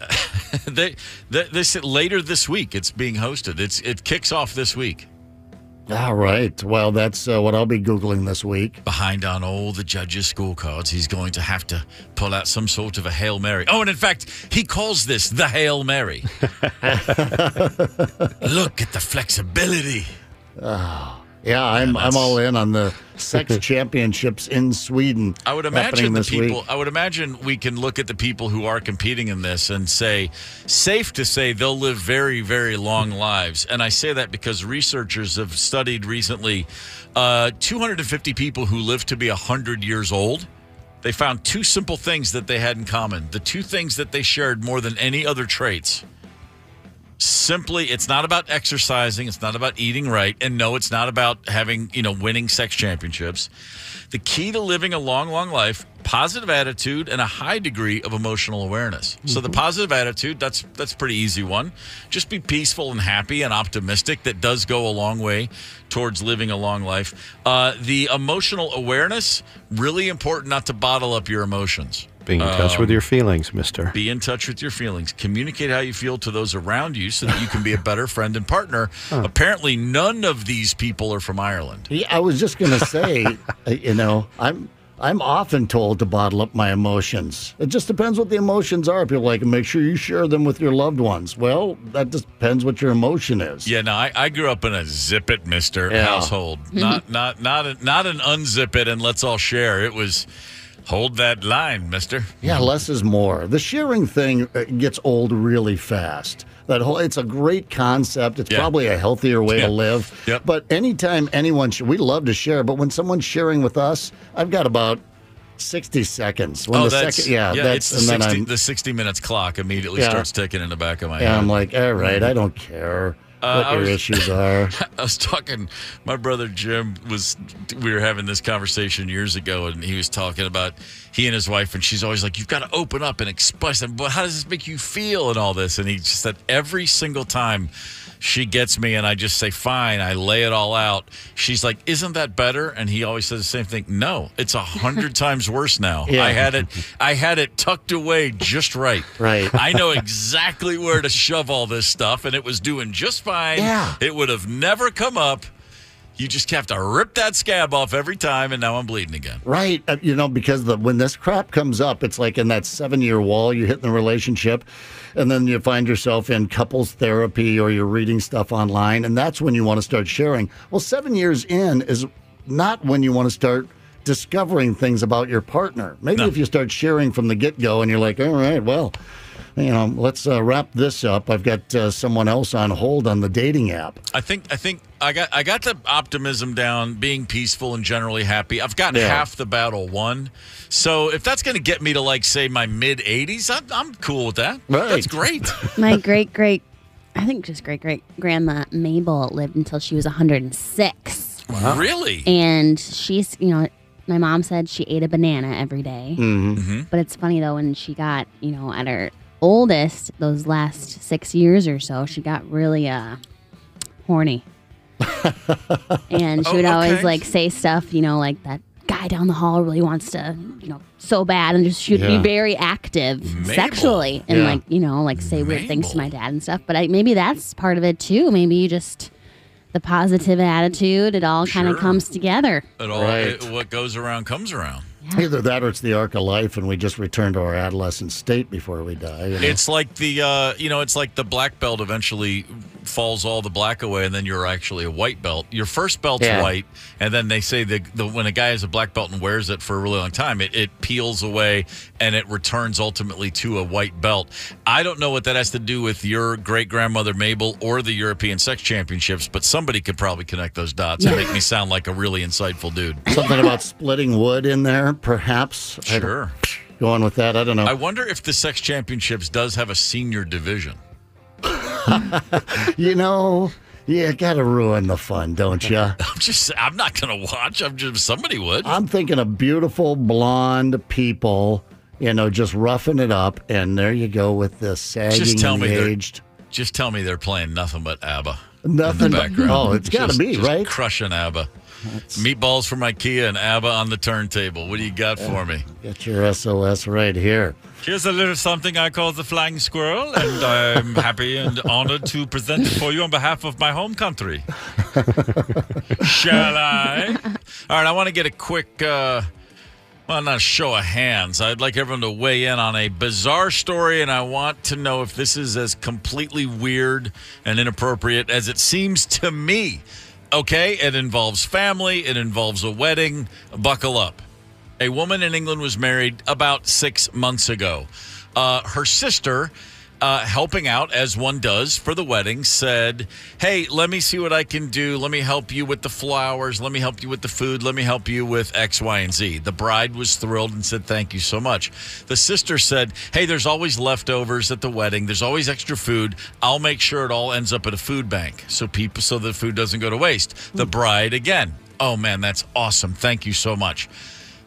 said later this week it's being hosted. It kicks off this week. All right. Well, that's what I'll be Googling this week. Behind on all the judges' scorecards, he's going to have to pull out some sort of a Hail Mary. Oh, and in fact, he calls this the Hail Mary. Look at the flexibility. Oh, yeah, I'm all in on the sex championships in Sweden. I would imagine we can look at the people who are competing in this and say, safe to say they'll live very, very long lives. And I say that because researchers have studied recently 250 people who live to be 100 years old. They found 2 simple things that they had in common. The 2 things that they shared more than any other traits. Simply, it's not about exercising. It's not about eating right. And no, it's not about having, winning sex championships. The key to living a long, long life, positive attitude and a high degree of emotional awareness. So the positive attitude, that's a pretty easy one. Just be peaceful and happy and optimistic. That does go a long way towards living a long life. The emotional awareness, really important not to bottle up your emotions. Being in touch with your feelings, mister. Be in touch with your feelings. Communicate how you feel to those around you so that you can be a better friend and partner. Apparently, none of these people are from Ireland. Yeah, I was just going to say, I'm often told to bottle up my emotions. It just depends what the emotions are. People like, make sure you share them with your loved ones. Well, that just depends what your emotion is. Yeah, no, I grew up in a zip it, mister household. Not an unzip it and let's all share. It was... Hold that line, mister. Yeah, less is more. The sharing thing gets old really fast. It's a great concept. It's probably a healthier way to live. Yep. But anytime we love to share, but when someone's sharing with us, I've got about 60 seconds. When it's the 60 minutes clock immediately starts ticking in the back of my head. Yeah, I'm like, all right, I don't care what your issues are. I was talking, my brother Jim we were having this conversation years ago, and he was talking about he and his wife, and she's always like, you've got to open up and express them. But how does this make you feel and all this? And he just said every single time she gets me and I just say, fine, I lay it all out. She's like, isn't that better? And he always says the same thing. No, it's 100 times worse now. Yeah. I had it tucked away just right. Right. I know exactly where to shove all this stuff, and it was doing just fine. Yeah. It would have never come up. You just have to rip that scab off every time, and now I'm bleeding again. Right. Because when this crap comes up, it's like in that 7-year wall you hit in the relationship, and then you find yourself in couples therapy or you're reading stuff online, and that's when you want to start sharing. Well, 7 years in is not when you want to start discovering things about your partner. Maybe if you start sharing from the get-go and you're like, all right, well, let's wrap this up. I've got someone else on hold on the dating app. I think I got the optimism down, being peaceful and generally happy. I've got half the battle won. So if that's going to get me to say my mid 80s, I'm cool with that. Right. That's great. My great grandma Mabel lived until she was 106. Wow. Really? And she's, my mom said she ate a banana every day. Mm-hmm. But it's funny though, when she got, at her oldest, those last 6 years or so, she got really horny. And she would always say stuff, like that guy down the hall really wants to, so bad, and just she'd be very active sexually and say weird things to my dad and stuff. But maybe that's part of it too. Maybe you just the positive attitude, it all kind of comes together. What goes around comes around. Yeah. Either that or it's the arc of life and we just return to our adolescent state before we die. It's like it's like the black belt eventually falls all the black away, and then you're actually a white belt. Your first belt's white, and then they say when a guy has a black belt and wears it for a really long time, it peels away and it returns ultimately to a white belt. I don't know what that has to do with your great-grandmother Mabel or the European Sex Championships, but somebody could probably connect those dots and make me sound like a really insightful dude. Something about splitting wood in there, perhaps. Sure. Going with that, I don't know. I wonder if the Sex Championships does have a senior division. You got to ruin the fun, don't you? I'm not going to watch. Somebody would. I'm thinking of beautiful blonde people, just roughing it up, and there you go with the sagging and the aged. Just tell me they're playing nothing but ABBA. Nothing in the background. Oh, it's got to be, right? Crushing ABBA. Meatballs from IKEA and ABBA on the turntable. What do you got for me? Get your SOS right here. Here's a little something I call the Flying Squirrel, and I'm happy and honored to present it for you on behalf of my home country. Shall I? All right, I want to get a quick, not a show of hands. I'd like everyone to weigh in on a bizarre story, and I want to know if this is as completely weird and inappropriate as it seems to me. Okay, it involves family. It involves a wedding. Buckle up. A woman in England was married about 6 months ago. Her sister helping out as one does for the wedding, said, hey, let me see what I can do. Let me help you with the flowers. Let me help you with the food. Let me help you with X, Y, and Z. The bride was thrilled and said, thank you so much. The sister said, hey, there's always leftovers at the wedding. There's always extra food. I'll make sure it all ends up at a food bank so the food doesn't go to waste. The bride, again, oh, man, that's awesome. Thank you so much.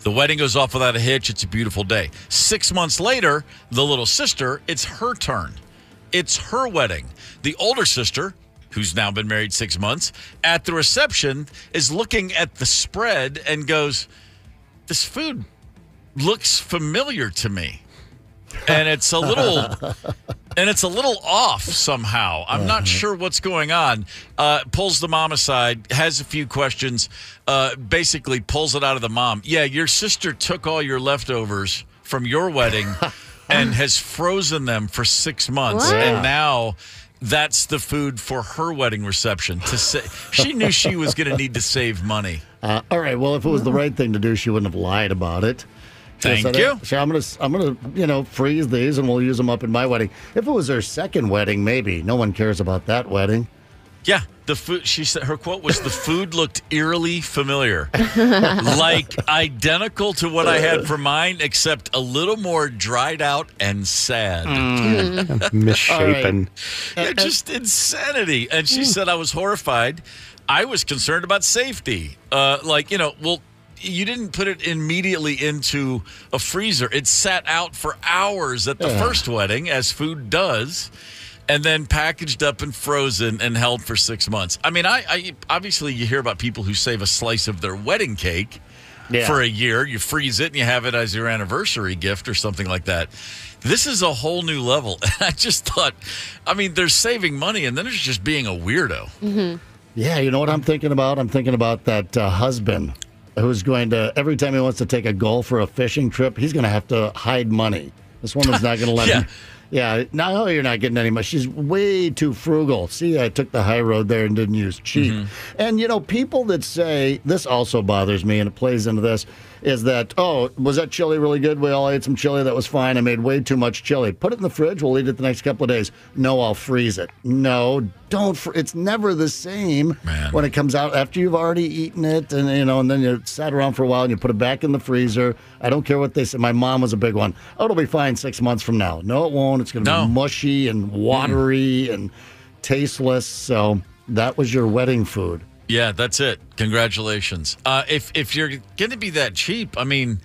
The wedding goes off without a hitch. It's a beautiful day. 6 months later, the little sister, it's her turn. It's her wedding. The older sister, who's now been married 6 months, at the reception is looking at the spread and goes, this food looks familiar to me. And it's a little off somehow. I'm not sure what's going on. Pulls the mom aside, has a few questions, basically pulls it out of the mom. Yeah, your sister took all your leftovers from your wedding and has frozen them for 6 months. What? And now that's the food for her wedding reception. She knew she was going to need to save money. All right, well, if it was the right thing to do, she wouldn't have lied about it. Thank you. So I'm gonna freeze these and we'll use them up in my wedding. If it was her second wedding, maybe. No one cares about that wedding. Yeah, the food. She said her quote was, "The food looked eerily familiar, like identical to what I had for mine, except a little more dried out and sad, misshapen. Right. Just insanity." And she said, "I was horrified. I was concerned about safety. You didn't put it immediately into a freezer. It sat out for hours at the first wedding, as food does, and then packaged up and frozen and held for 6 months. I mean, I obviously you hear about people who save a slice of their wedding cake for a year. You freeze it and you have it as your anniversary gift or something like that. This is a whole new level. And I just thought, I mean, there's saving money and then there's just being a weirdo. Mm-hmm. Yeah, you know what I'm thinking about? I'm thinking about that husband who's going to, every time he wants to take a golf or a fishing trip, he's going to have to hide money. This woman's not going to let him. Yeah, no, you're not getting any money. She's way too frugal. See, I took the high road there and didn't use cheap. Mm-hmm. And, people that say, this also bothers me, and it plays into this, is that, oh, was that chili really good? We all ate some chili. That was fine. I made way too much chili. Put it in the fridge. We'll eat it the next couple of days. No, I'll freeze it. No, don't. It's never the same when it comes out after you've already eaten it. And, and then you sat around for a while and you put it back in the freezer. I don't care what they say. My mom was a big one. Oh, it'll be fine 6 months from now. No, it won't. It's going to be mushy and watery and tasteless. So that was your wedding food. Yeah, that's it. Congratulations. If you're going to be that cheap, I mean,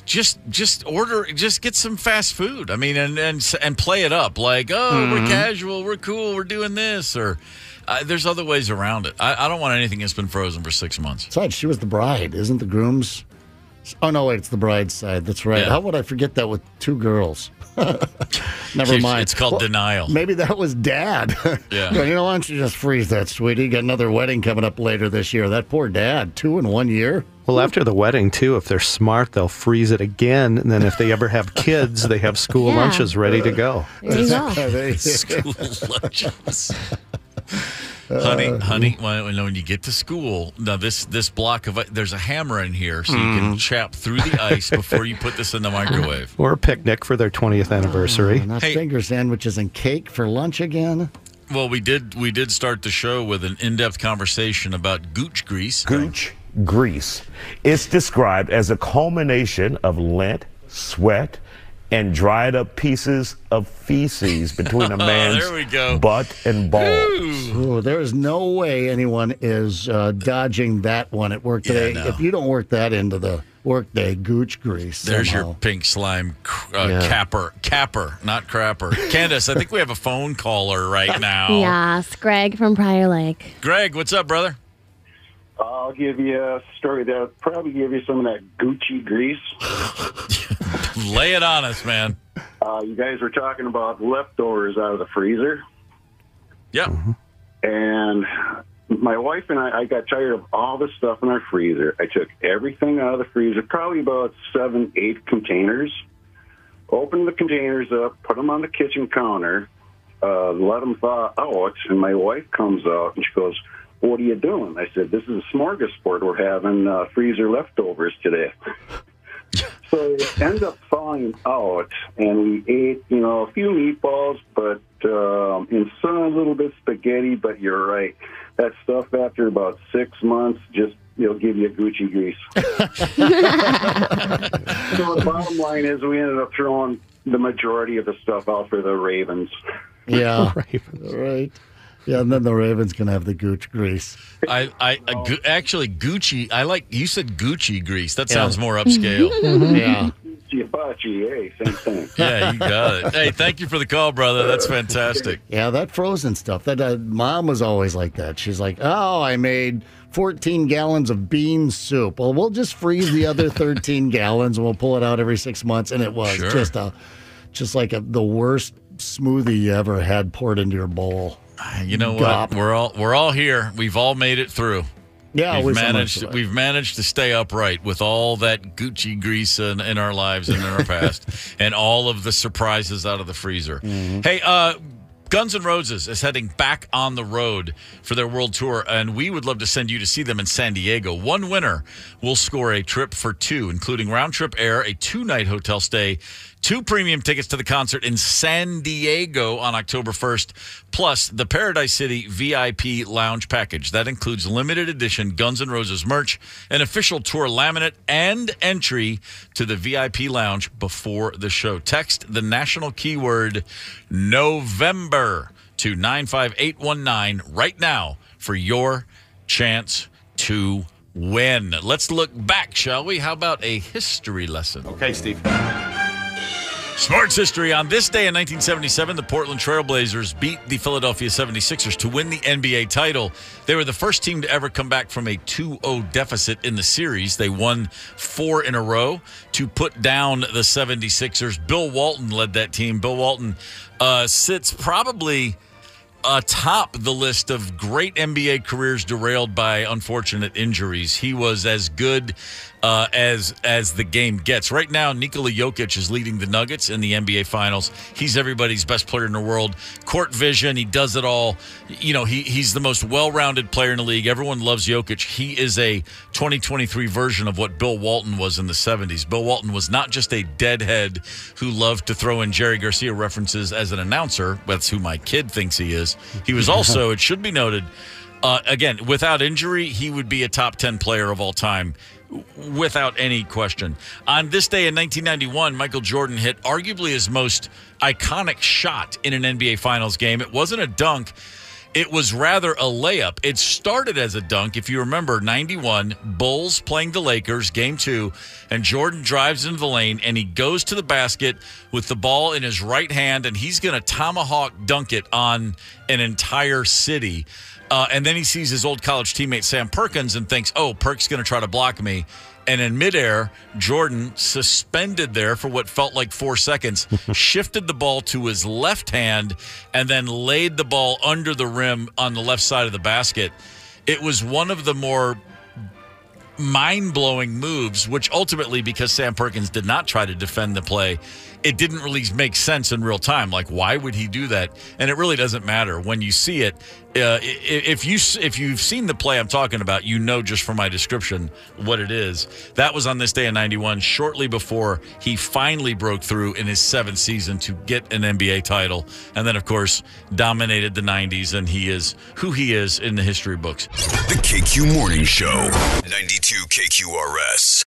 just get some fast food. I mean, and play it up like, we're casual, we're cool, we're doing this, or there's other ways around it. I don't want anything that's been frozen for 6 months. Besides, she was the bride, isn't the groom's? Oh no, wait, it's the bride's side. That's right. Yeah. How would I forget that with two girls? Never mind. It's called denial. Maybe that was Dad. Yeah. Why don't you just freeze that, sweetie? You got another wedding coming up later this year. That poor Dad, 2 in 1 year. Well, after the wedding, too, if they're smart, they'll freeze it again. And then if they ever have kids, they have school lunches ready to go. There you go. School lunches. Honey, when you get to school, now this block of there's a hammer in here, so you can chop through the ice before you put this in the microwave. Or a picnic for their 20th anniversary. Not finger sandwiches and cake for lunch again. Well, we did start the show with an in-depth conversation about gooch grease. Gooch grease. It's described as a culmination of lint, sweat, and dried up pieces of feces between a man's butt and balls. Ooh, there is no way anyone is dodging that one at work today. No. If you don't work that into the workday, gooch grease. There's your pink slime capper, not crapper. Candice, I think we have a phone caller right now. Yes, Greg from Prior Lake. Greg, what's up, brother? I'll give you a story that'll probably give you some of that Gucci grease. Lay it on us, man. You guys were talking about leftovers out of the freezer. Yep. And my wife and I got tired of all the stuff in our freezer. I took everything out of the freezer, probably about 7, 8 containers, opened the containers up, put them on the kitchen counter, let them thaw out, and my wife comes out and she goes, "What are you doing?" I said, "This is a smorgasbord. We're having freezer leftovers today." So it ended up thawing out, and we ate, a few meatballs, but and some a little bit spaghetti. But you're right, that stuff after about 6 months just give you a Gucci grease. So the bottom line is, we ended up throwing the majority of the stuff out for the ravens. Yeah, right. Yeah, and then the Ravens can have the Gooch grease. Actually, Gucci. You said Gucci grease. That sounds more upscale. Yeah. Same thing. Yeah, you got it. Hey, thank you for the call, brother. That's fantastic. Yeah, that frozen stuff. That Mom was always like that. She's like, "Oh, I made 14 gallons of bean soup. Well, we'll just freeze the other 13 gallons, and we'll pull it out every 6 months." And it was just like the worst smoothie you ever had poured into your bowl. You know what? We're all here. We've all made it through. Yeah, we've managed to stay upright with all that Gucci grease in our lives and in our past, and all of the surprises out of the freezer. Mm-hmm. Hey, Guns N' Roses is heading back on the road for their world tour, and we would love to send you to see them in San Diego. One winner will score a trip for two, including round-trip air, a 2-night hotel stay, 2 premium tickets to the concert in San Diego on October 1st, plus the Paradise City VIP lounge package. That includes limited edition Guns N' Roses merch, an official tour laminate, and entry to the VIP lounge before the show. Text the national keyword November to 95819 right now for your chance to win. Let's look back, shall we? How about a history lesson? Okay, Steve. Sports history. On this day in 1977, the Portland Trail Blazers beat the Philadelphia 76ers to win the NBA title. They were the first team to ever come back from a 2-0 deficit in the series. They won 4 in a row to put down the 76ers. Bill Walton led that team. Bill Walton sits probably atop the list of great NBA careers derailed by unfortunate injuries. He was as good as the game gets. Right now, Nikola Jokic is leading the Nuggets in the NBA Finals. He's everybody's best player in the world. Court vision, he does it all. He's the most well-rounded player in the league. Everyone loves Jokic. He is a 2023 version of what Bill Walton was in the 70s. Bill Walton was not just a deadhead who loved to throw in Jerry Garcia references as an announcer. That's who my kid thinks he is. He was also, it should be noted, again, without injury, he would be a top 10 player of all time, without any question. On this day in 1991, Michael Jordan hit arguably his most iconic shot in an NBA Finals game. It wasn't a dunk. It was rather a layup. It started as a dunk. If you remember, 91, Bulls playing the Lakers, game 2, and Jordan drives into the lane, and he goes to the basket with the ball in his right hand, and he's going to tomahawk dunk it on an entire city. And then he sees his old college teammate Sam Perkins and thinks, oh, Perk's going to try to block me. And in midair, Jordan, suspended there for what felt like 4 seconds, shifted the ball to his left hand and then laid the ball under the rim on the left side of the basket. It was one of the more mind-blowing moves, which ultimately, because Sam Perkins did not try to defend the play, it didn't really make sense in real time. Like, why would he do that? And it really doesn't matter. When you see it, if you've seen the play I'm talking about, you know just from my description what it is. That was on this day in 91, shortly before he finally broke through in his 7th season to get an NBA title. And then, of course, dominated the 90s, and he is who he is in the history books. The KQ Morning Show, 92 KQRS.